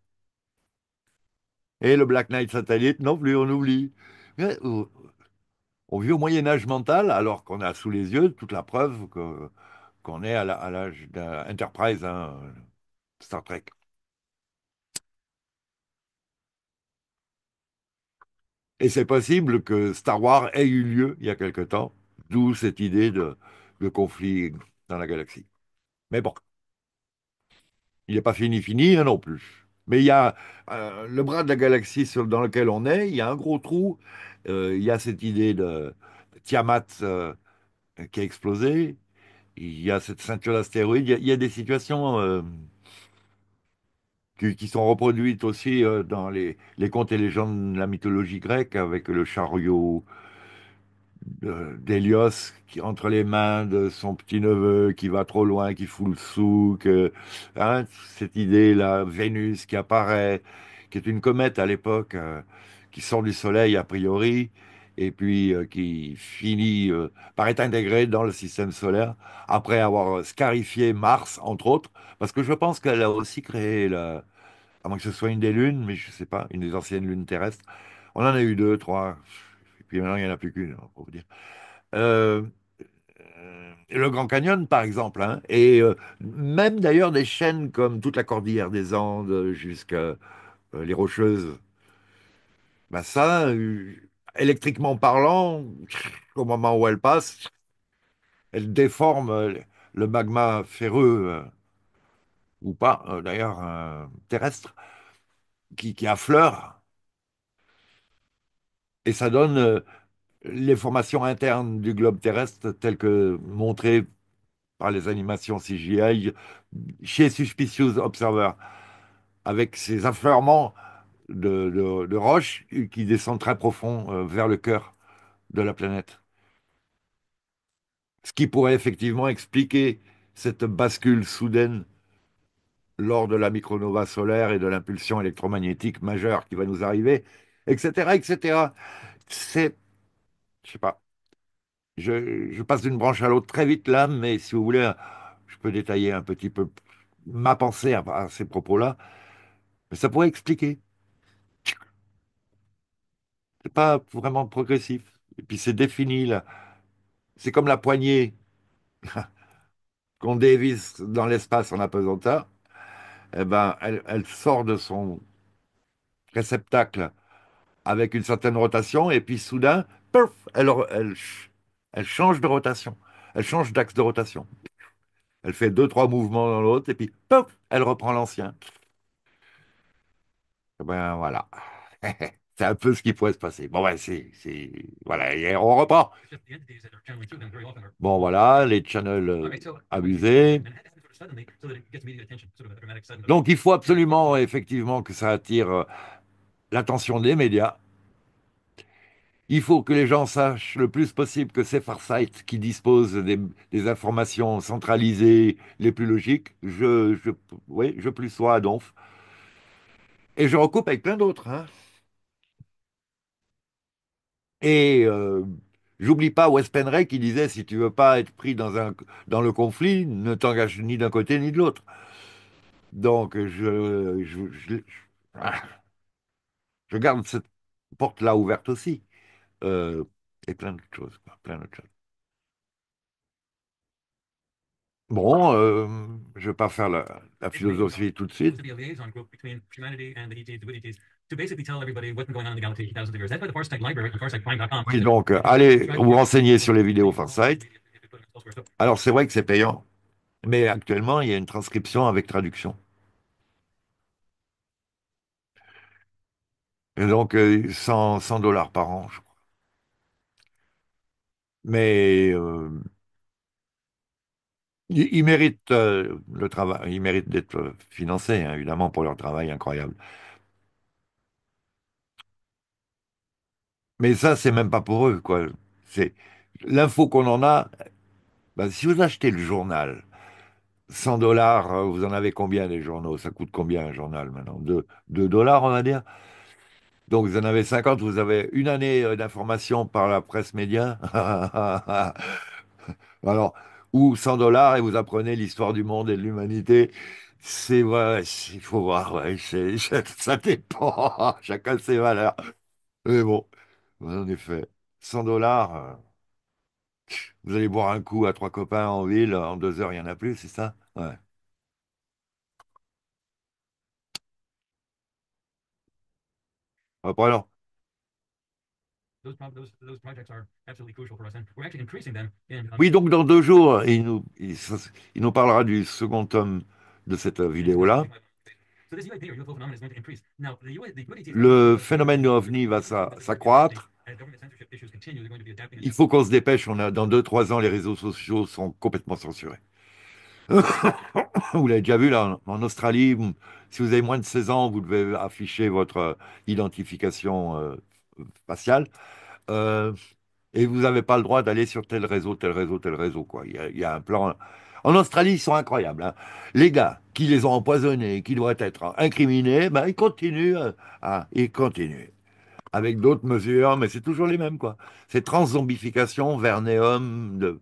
Et le Black Knight satellite, non plus, on oublie. Mais, on vit au Moyen Âge mental, alors qu'on a sous les yeux toute la preuve qu'on est à l'âge d'Enterprise, hein, Star Trek. Et c'est possible que Star Wars ait eu lieu il y a quelque temps, d'où cette idée de conflit dans la galaxie. Mais bon, il n'est pas fini hein, non plus. Mais il y a le bras de la galaxie dans lequel on est, il y a un gros trou, il y a cette idée de Tiamat qui a explosé, il y a cette ceinture d'astéroïdes, il y a des situations qui sont reproduites aussi dans les contes et légendes de la mythologie grecque avec le chariot d'Hélios qui entre les mains de son petit-neveu qui va trop loin, qui fout le souk, hein, cette idée-là, Vénus qui apparaît, qui est une comète à l'époque, qui sort du Soleil a priori, et puis qui finit par être intégrée dans le système solaire, après avoir scarifié Mars, entre autres, parce que je pense qu'elle a aussi créé, à moins que ce soit une des lunes, mais je sais pas, une des anciennes lunes terrestres. On en a eu deux, trois, et puis maintenant il n'y en a plus qu'une, hein, pour vous dire. Euh, le Grand Canyon, par exemple, hein, et même d'ailleurs des chaînes comme toute la cordillère des Andes jusqu'à les Rocheuses, bah ça, électriquement parlant, au moment où elle passe, elle déforme le magma ferreux, ou pas, d'ailleurs, terrestre, qui affleure, et ça donne les formations internes du globe terrestre telles que montrées par les animations CGI chez Suspicious Observer, avec ces affleurements de roches qui descendent très profond vers le cœur de la planète. Ce qui pourrait effectivement expliquer cette bascule soudaine lors de la micronova solaire et de l'impulsion électromagnétique majeure qui va nous arriver, etc., etc. C'est, je sais pas, je passe d'une branche à l'autre très vite là, mais si vous voulez, je peux détailler un petit peu ma pensée à ces propos-là, mais ça pourrait expliquer. C'est pas vraiment progressif. Et puis c'est défini là. C'est comme la poignée qu'on dévisse dans l'espace en apesanteur. Eh ben, elle sort de son réceptacle avec une certaine rotation et puis soudain, pouf, elle change de rotation. Elle change d'axe de rotation. Elle fait deux, trois mouvements dans l'autre et puis pouf, elle reprend l'ancien. Eh ben voilà. C'est un peu ce qui pourrait se passer. Bon, ouais, voilà, et on reprend. It's just the entities that are channeling to them very often are Bon, all voilà, les channels all right. So when you see abusés. and it happens sort of suddenly, so that it gets immediate attention, sort of a dramatic sudden event. Donc, il faut And it's absolument, like effectivement, que ça attire l'attention des médias. Il faut que les gens sachent le plus possible que c'est Farsight qui dispose des informations centralisées les plus logiques. Oui, je plus sois à Donf. Et je recoupe avec plein d'autres, hein. Et j'oublie pas Wes Penray qui disait, si tu veux pas être pris dans le conflit, ne t'engage ni d'un côté ni de l'autre. Donc, ah, je garde cette porte-là ouverte aussi. Euh, et plein d'autres choses, quoi, plein d'autres choses. Bon, je vais pas faire la basically, you know, philosophie tout de supposed suite. to be a liaison group between humanity and the ETs, the good ETs, to basically tell everybody what's been going on in the galaxy for thousands of years. That's why the Farsight Library, farsightprime.com, Oui, is donc, a place where allez subscribe to vous get renseigner sur les vidéos information on all the Farsight. media if you put them elsewhere. So Alors, c'est vrai que c'est payant, mais actuellement, il y a une transcription avec traduction. Et donc, 100 dollars par an, je crois. Mais ils méritent le travail, ils méritent d'être financés, hein, évidemment, pour leur travail incroyable. Mais ça, c'est même pas pour eux, quoi. C'est l'info qu'on en a. Ben, si vous achetez le journal, 100 dollars, vous en avez combien des journaux? Ça coûte combien un journal maintenant? 2 dollars, on va dire. Donc vous en avez 50, vous avez une année d'information par la presse média. Alors, ou 100 dollars et vous apprenez l'histoire du monde et de l'humanité. C'est vrai, il faut voir, ouais, ça dépend. Chacun ses valeurs. Mais bon, en effet, 100 dollars, vous allez boire un coup à trois copains en ville, en 2 heures, il y en a plus, c'est ça? Ouais. Après, alors. Those projects are absolutely crucial for us, and we're actually increasing them in. Oui, donc dans 2 jours, il nous parlera du second tome de cette And this vidéo-là. 25. So this UAP or UFO phenomenon is going to increase. Now, the UAP is going to be Le developed over phénomène time, but ovni va we believe that they're going to be adapting s'accroître. as government censorship issues continue. They're going to be adapting and Il adjusting. faut qu'on se dépêche. Dans 2, 3 ans, les réseaux sociaux sont complètement censurés. Vous l'avez déjà vu là, en Australie, si vous avez moins de 16 ans, vous devez afficher votre identification faciale. Euh, et vous n'avez pas le droit d'aller sur tel réseau, tel réseau, tel réseau, quoi. Il y a un plan. En Australie, ils sont incroyables, hein. Les gars qui les ont empoisonnés, qui doivent être incriminés, ben, ils continuent. Avec d'autres mesures, mais c'est toujours les mêmes, quoi. C'est transzombification vers néum de,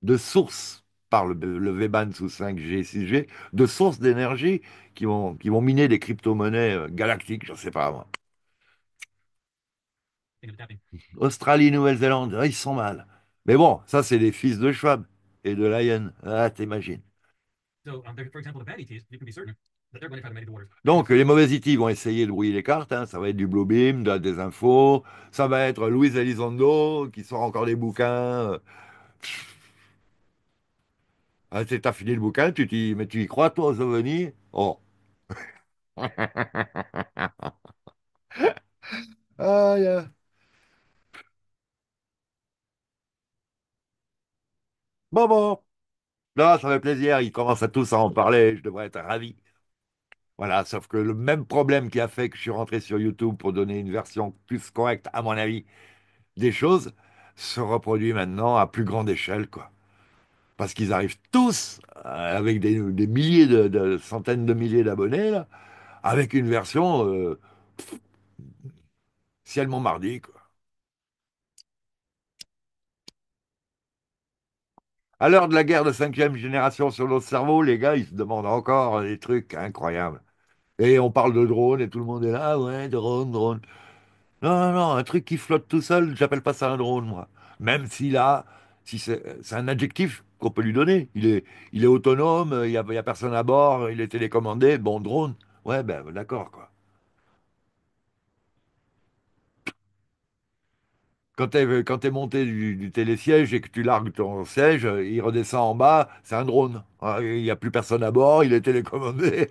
de sources par le V-band sous 5G, 6G, de sources d'énergie qui vont miner des crypto-monnaies galactiques, je ne sais pas moi. And adapting. Australie, Nouvelle-Zélande, ils sont mal. Mais bon, ça, c'est les fils de Schwab et de Lion. Ah, t'imagines. So, for example, the bad ETs, you can be certain that they're going to try to muddy the waters. They're going Donc, to. les mauvais IT vont essayer de brouiller les cartes, hein. Ça va être du Blue Beam, des infos. Ça va être Luis Elizondo qui sort encore des bouquins. Ah, t'as fini le bouquin, mais tu y crois, toi, aux ovnis? Oh. Ah, yeah. Bon, bon. Là, ça fait plaisir. Ils commencent à tous à en parler. Je devrais être ravi. Voilà, sauf que le même problème qui a fait que je suis rentré sur YouTube pour donner une version plus correcte, à mon avis, des choses, se reproduit maintenant à plus grande échelle, quoi. Parce qu'ils arrivent tous, avec des milliers centaines de milliers d'abonnés, là, avec une version ciellement mardi, quoi. À l'heure de la guerre de cinquième génération sur notre cerveau, les gars, ils se demandent encore des trucs incroyables. Et on parle de drone et tout le monde est là, ah ouais, drone, drone. Non, non, non, un truc qui flotte tout seul, j'appelle pas ça un drone, moi. Même s'il a, si c'est un adjectif qu'on peut lui donner. Il est autonome, il y a personne à bord, il est télécommandé, bon, drone. Ouais, ben d'accord, quoi. Quand t'es monté du télésiège et que tu largues ton siège, il redescend en bas, c'est un drone. Ah, il n'y a plus personne à bord, il est télécommandé.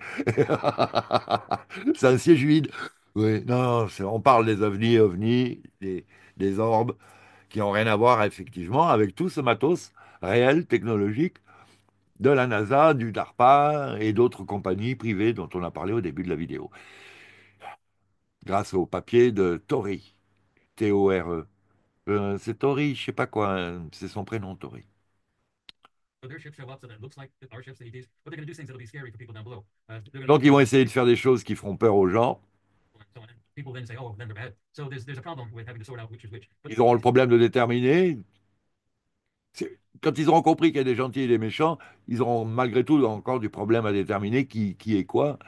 C'est un siège vide. Oui, non, non, on parle des ovnis, des orbes, qui n'ont rien à voir effectivement avec tout ce matos réel, technologique, de la NASA, du DARPA et d'autres compagnies privées dont on a parlé au début de la vidéo, grâce au papier de Tori, T-O-R-E. C'est Tori, je sais pas quoi, hein, c'est son prénom, Tori. So their ships show up, so that it looks like our ships, the ETs, but they're going to do things that'll be scary for people down below. They're going to Donc look ils at vont us essayer de faire des choses qui feront peur aux gens. and so on. And people then say, oh, then they're bad. So there's a problem with having to sort out which is which. But Ils the auront le ETs problème de déterminer. Quand ils auront compris qu'il y a des gentils et des méchants, ils auront malgré tout encore du problème à déterminer qui est quoi.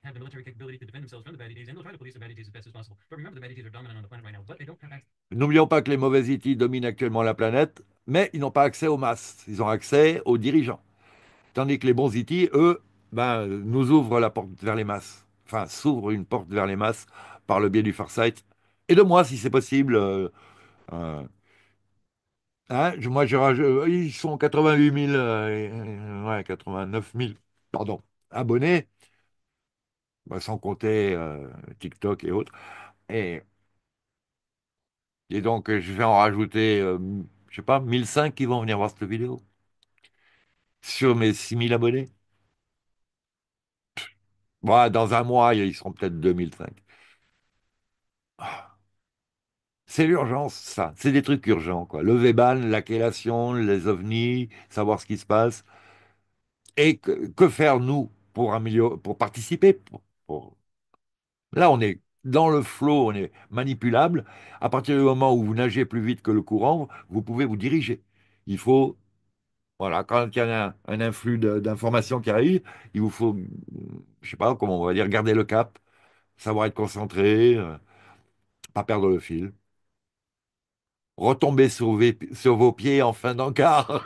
have the military capability to defend themselves from the bad ETs, and they'll try to police the bad ETs as best as possible. But remember, the bad ETs are dominant on the planet right now, but they don't have access. N'oublions pas que les mauvais IT dominent actuellement la planète, mais ils n'ont pas accès aux masses. Ils ont accès aux dirigeants. Tandis que les bons IT, eux, ben, nous ouvrent la porte vers les masses. Enfin, s'ouvrent une porte vers les masses par le biais du Farsight. Et de moi, si c'est possible. Euh, hein, ils sont 88 000, ouais, 89 000, pardon, abonnés. bah, sans compter TikTok et autres. Et, et donc, je vais en rajouter, je sais pas, 1005 qui vont venir voir cette vidéo sur mes 6000 abonnés. Voilà, dans un mois, ils seront peut-être 2005. Ah, c'est l'urgence, ça. C'est des trucs urgents, quoi. Le Vban, la chélation, les ovnis, savoir ce qui se passe. Et que faire, nous, pour améliorer, pour participer? Là, on est dans le flot, on est manipulable. À partir du moment où vous nagez plus vite que le courant, vous pouvez vous diriger. Il faut, voilà, quand il y a un influx d'informations qui arrive, il vous faut, je sais pas comment on va dire, garder le cap, savoir être concentré, pas perdre le fil, retomber sur vos pieds en fin d'encart.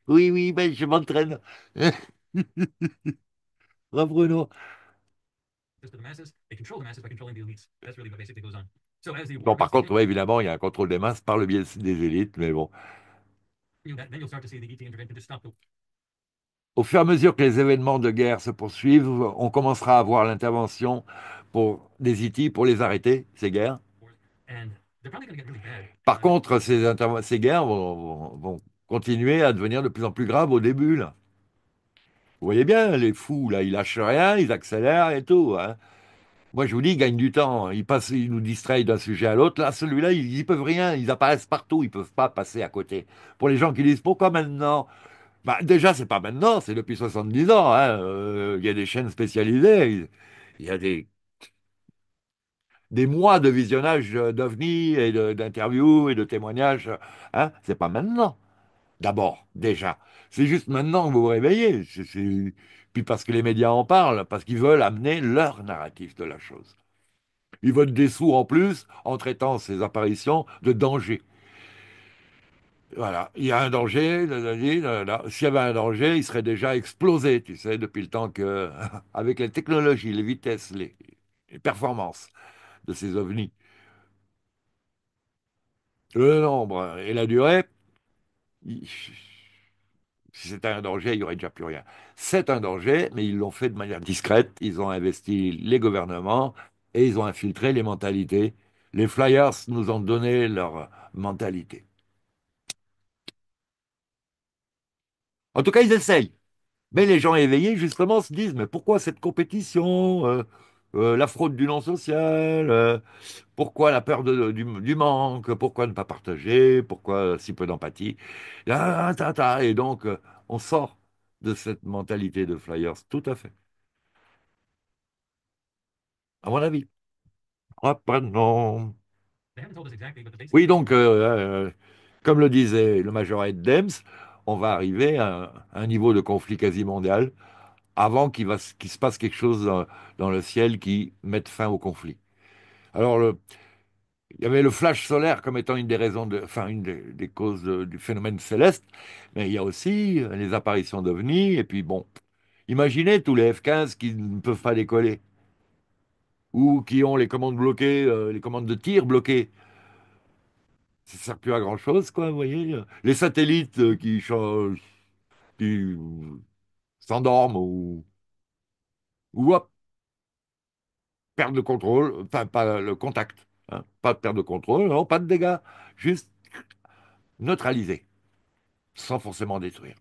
Oui, oui, ben, je m'entraîne. Bravo, Bruno. To the masses. They control the masses by controlling the elites. That's really what basically goes on. So as the Bon, war par begins to contre, continue, ouais, évidemment, il y a un contrôle des masses par le biais des élites, mais bon. then you'll start to see the ET intervention to stop the Au fur et à mesure que les événements de guerre se poursuivent, on commencera à voir l'intervention pour des IT pour les arrêter, ces guerres. wars, and they're probably going to get really bad. Par contre, ces guerres vont continuer à devenir de plus en plus graves au début, là. Vous voyez bien, les fous, là, ils lâchent rien, ils accélèrent et tout, hein. Moi, je vous dis, ils gagnent du temps. Ils passent, ils nous distraient d'un sujet à l'autre. Là, celui-là, ils peuvent rien. Ils apparaissent partout. Ils peuvent pas passer à côté. Pour les gens qui disent pourquoi maintenant? Bah, déjà, c'est pas maintenant, c'est depuis 70 ans, hein. Il y a des chaînes spécialisées. Il y a des mois de visionnage d'OVNI et d'interviews et de témoignages, hein. C'est pas maintenant. D'abord, déjà. C'est juste maintenant que vous vous réveillez. Puis parce que les médias en parlent, parce qu'ils veulent amener leur narratif de la chose. Ils veulent des sous en plus en traitant ces apparitions de danger. Voilà, il y a un danger, nanani, nanana. S'il y avait un danger, il serait déjà explosé, tu sais, depuis le temps que, avec les technologies, les vitesses, les performances de ces ovnis, le nombre et la durée, il- si c'était un danger, il n'y aurait déjà plus rien. C'est un danger, mais ils l'ont fait de manière discrète. Ils ont investi les gouvernements et ils ont infiltré les mentalités. Les flyers nous ont donné leur mentalité. En tout cas, ils essayent. Mais les gens éveillés, justement, se disent, mais pourquoi cette compétition, la fraude du non social, pourquoi la peur du manque, pourquoi ne pas partager, pourquoi si peu d'empathie, Et donc, on sort de cette mentalité de flyers, tout à fait, à mon avis. Ah, pardon. They haven't told us exactly, but the basic Oui, idea donc, comme le disait le major Ed Dems, on va arriver à un niveau de conflit quasi mondial avant qu'il se passe quelque chose dans le ciel qui mette fin au conflit. Alors, il y avait le flash solaire comme étant une des raisons enfin, des causes du phénomène céleste, mais il y a aussi les apparitions d'ovnis, et puis bon, imaginez tous les F-15 qui ne peuvent pas décoller, ou qui ont les commandes bloquées, les commandes de tir bloquées. Ça ne sert plus à grand-chose, quoi, vous voyez. Les satellites qui s'endorment, ou hop, perte de contrôle, enfin, pas le contact, hein. Pas de perte de contrôle, non, pas de dégâts, juste neutraliser, sans forcément détruire.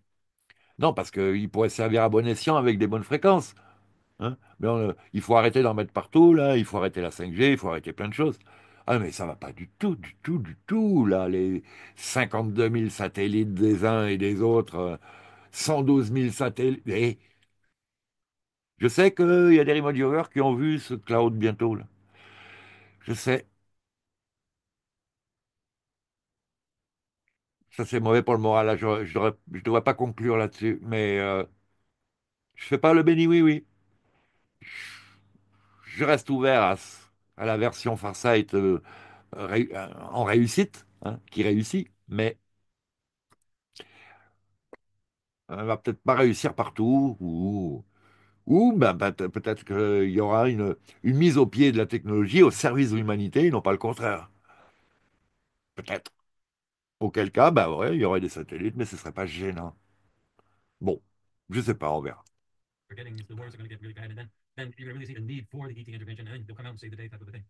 Non, parce qu'il pourrait servir à bon escient avec des bonnes fréquences, hein. Mais il faut arrêter d'en mettre partout, là, il faut arrêter la 5G, il faut arrêter plein de choses. Ah, mais ça va pas du tout, du tout, du tout, là, les 52 000 satellites des uns et des autres, 112 000 satellites. Et je sais qu'il y a des remote viewers qui ont vu ce cloud bientôt, là. Je sais. Ça, c'est mauvais pour le moral. Là, je devrais pas conclure là-dessus. Mais je fais pas le béni oui-oui. Je reste ouvert à la version Farsight en réussite, hein, qui réussit, mais elle va peut-être pas réussir partout. Ou ben, peut-être qu'il y aura une mise au pied de la technologie au service de l'humanité, et non pas le contraire. Peut-être. Auquel cas, ben ouais, il y aurait des satellites, mais ce serait pas gênant. Bon, je sais pas, on verra. forgetting is the wars are going to get really bad, and then you're going to really see the need for the ET intervention, and then they'll come out and save the day type of a thing.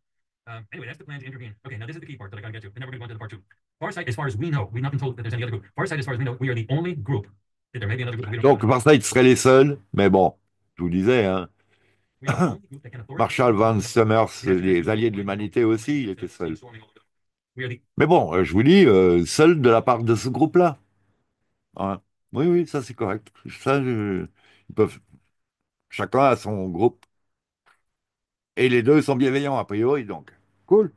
Anyway, that's the plan to intervene. Okay, now this is the key part that I got to get to, and then we're going to go on to the part two. Farsight, as far as we know, we've not been told that there's any other group. Farsight, as far as we know, we are the only group. There may be another group, we don't know Donc, about. par ça, ils seraient les seuls. Mais bon, je vous disais, hein, We are the only group that can authoritatively Marshall control Van the network. Summers, We have access les to alliés de like l'humanité aussi, il était teams seul. storming all over the. We are the. Mais bon, je vous dis, seul de la part de ce groupe-là. Hein. Oui, oui, ça c'est correct. Ils peuvent, chacun a son groupe. Et les deux sont bienveillants, a priori, donc. Cool,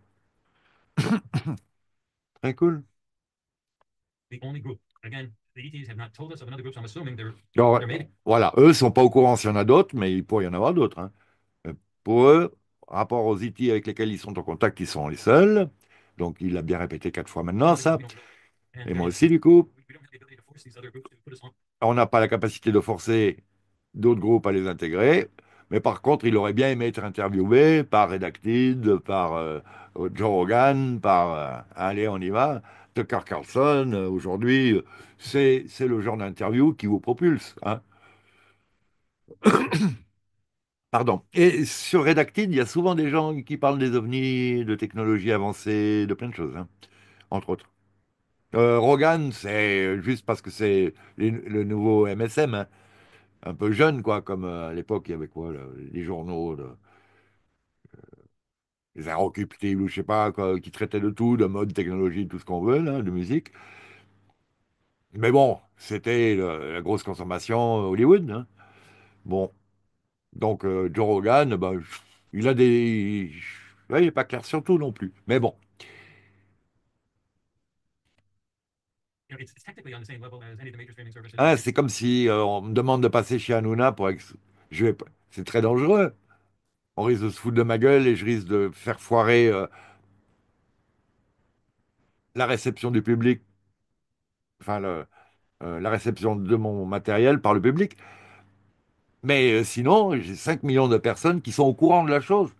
très cool. The only group. Again, the ETs have not told us of another group, so I'm assuming Alors, there may be. voilà, eux sont pas au courant s'il y en a d'autres, mais il pourrait y en avoir d'autres. Hein. Pour eux, rapport aux IT avec lesquels ils sont en contact, ils sont les seuls. Donc, il a bien répété 4 fois maintenant, Other groups ça. we don't know. And Et there moi is aussi, du coup. we don't have the ability to force these other groups to put us on. On n'a pas la capacité de forcer d'autres groupes à les intégrer. Mais par contre, il aurait bien aimé être interviewé par Redacted, par Joe Rogan, par allez, on y va, Tucker Carlson. Aujourd'hui, c'est le genre d'interview qui vous propulse. Hein. Pardon. Et sur Redacted, il y a souvent des gens qui parlent des ovnis, de technologies avancées, de plein de choses, hein, entre autres. Rogan, c'est juste parce que c'est le nouveau MSM, hein, un peu jeune, quoi, comme à l'époque, il y avait quoi, les journaux, les Inrecuptibles, ou je sais pas, quoi, qui traitaient de tout, de mode, technologie, tout ce qu'on veut, là, de musique. Mais bon, c'était la grosse consommation Hollywood. Hein. Bon, donc Joe Rogan, bah, il a des. Ouais, il n'est pas clair sur tout non plus. Mais bon, You know, it's technically on the same level as any of the major streaming services. hein, It's c'est comme si on me demande de passer chez Hanouna pour. Je vais... C'est très dangereux. On risque de se foutre de ma gueule et je risque de faire foirer la réception du public, enfin la réception de mon matériel par le public. Mais sinon, j'ai 5 millions de personnes qui sont au courant de la chose.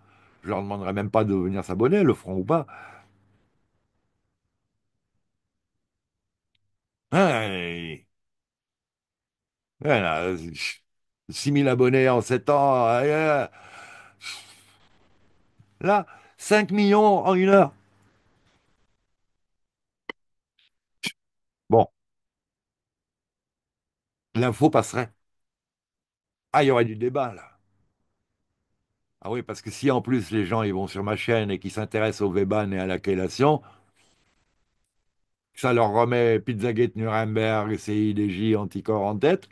Je leur demanderai même pas de venir s'abonner, le feront ou pas. Hein, voilà, 6 000 abonnés en 7 ans. Là, 5 millions en 1 heure. Bon, l'info passerait. Ah, il y aurait du débat là. Ah oui, parce que si en plus les gens ils vont sur ma chaîne et qu'ils s'intéressent au Vban et à la chélation, ça leur remet Pizzagate, Nuremberg, CIDJ, Anticor en tête.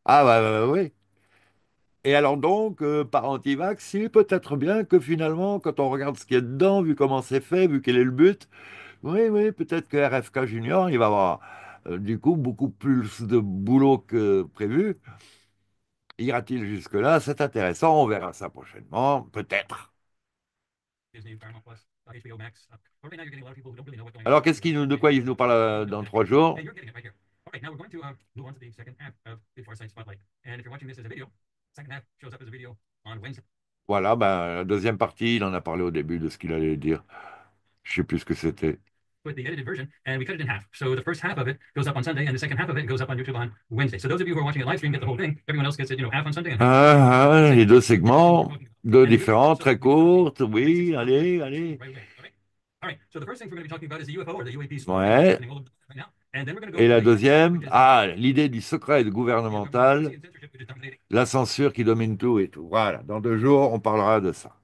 Ah bah, oui. Et alors donc, par anti-vax, il est peut-être bien que finalement, quand on regarde ce qu'il y a dedans, vu comment c'est fait, vu quel est le but, oui, oui, peut-être que RFK Junior, il va avoir du coup beaucoup plus de boulot que prévu. Ira-t-il jusque-là? C'est intéressant, on verra ça prochainement, peut-être. Disney, Paramount Plus, HBO Max. But right now, you're getting a lot of people who don't really know what's going on. Alors, de And quoi il nous parle don't dans have 3 jours? and you're getting it right here. All right, now we're going to move on to the second half of the Farsight Spotlight. And if you're watching this as a video, second half shows up as a video on Wednesday. Voilà, ben, la deuxième partie, il en a parlé au début de ce qu'il allait dire. Je sais plus ce que c'était. With the edited version, and we cut it in half. So the first half of it goes up on Sunday, and the second half of it goes up on YouTube on Wednesday. So those of you who are watching a live stream get the whole thing. Everyone else gets it, half on Sunday and half on Les deux Wednesday. This is what we're segments, talking about. deux And the UAP différents, stuff très we'll be talking courtes, about basic oui, stuff allez, allez. right away. Okay. All right. So the first thing we're going to be talking about is the UFO or the UAP story that's Ouais. happening all over right now. And then we're going to go Et to la the next part, which deuxième, is l'idée du secret the government gouvernemental, secrecy and censorship, which is dominating. la censure qui domine tout et tout. Voilà, dans 2 jours, on parlera de ça.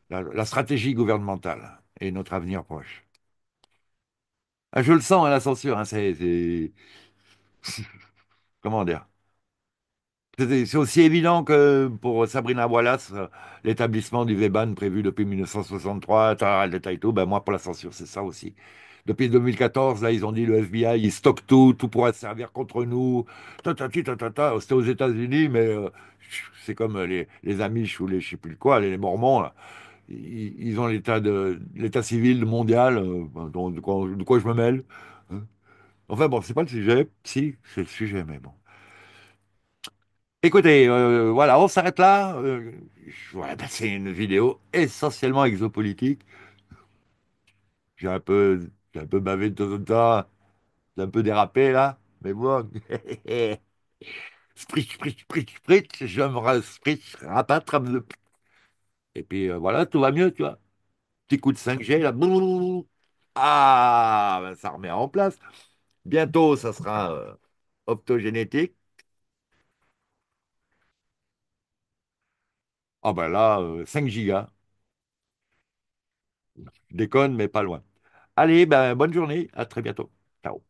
La stratégie gouvernementale et notre avenir proche. Ah, je le sens, hein, la censure, hein, comment dire? C'est aussi évident que pour Sabrina Wallace, l'établissement du Vban prévu depuis 1963, le détail tout, ben moi pour la censure, c'est ça aussi. Depuis 2014, là, ils ont dit le FBI, il stocke tout, tout pourra servir contre nous. C'était aux États-Unis, mais c'est comme les Amish ou les je sais plus quoi, les Mormons, là. Ils ont l'état civil mondial, de quoi je me mêle. Hein. Enfin bon, c'est pas le sujet. Si, c'est le sujet, mais bon. Écoutez, voilà, on s'arrête là. Voilà, ben, c'est une vidéo essentiellement exopolitique. J'ai un peu bavé de temps en temps. J'ai un peu dérapé là, mais bon. Spritch, spritch, spritch, spritch, je me spritch, rapatre, et puis voilà, tout va mieux, tu vois. Petit coup de 5G, là. Boum. Ah, ben, ça remet en place. Bientôt, ça sera optogénétique. Ah ben là, 5 gigas. Je déconne, mais pas loin. Allez, ben, bonne journée. À très bientôt. Ciao.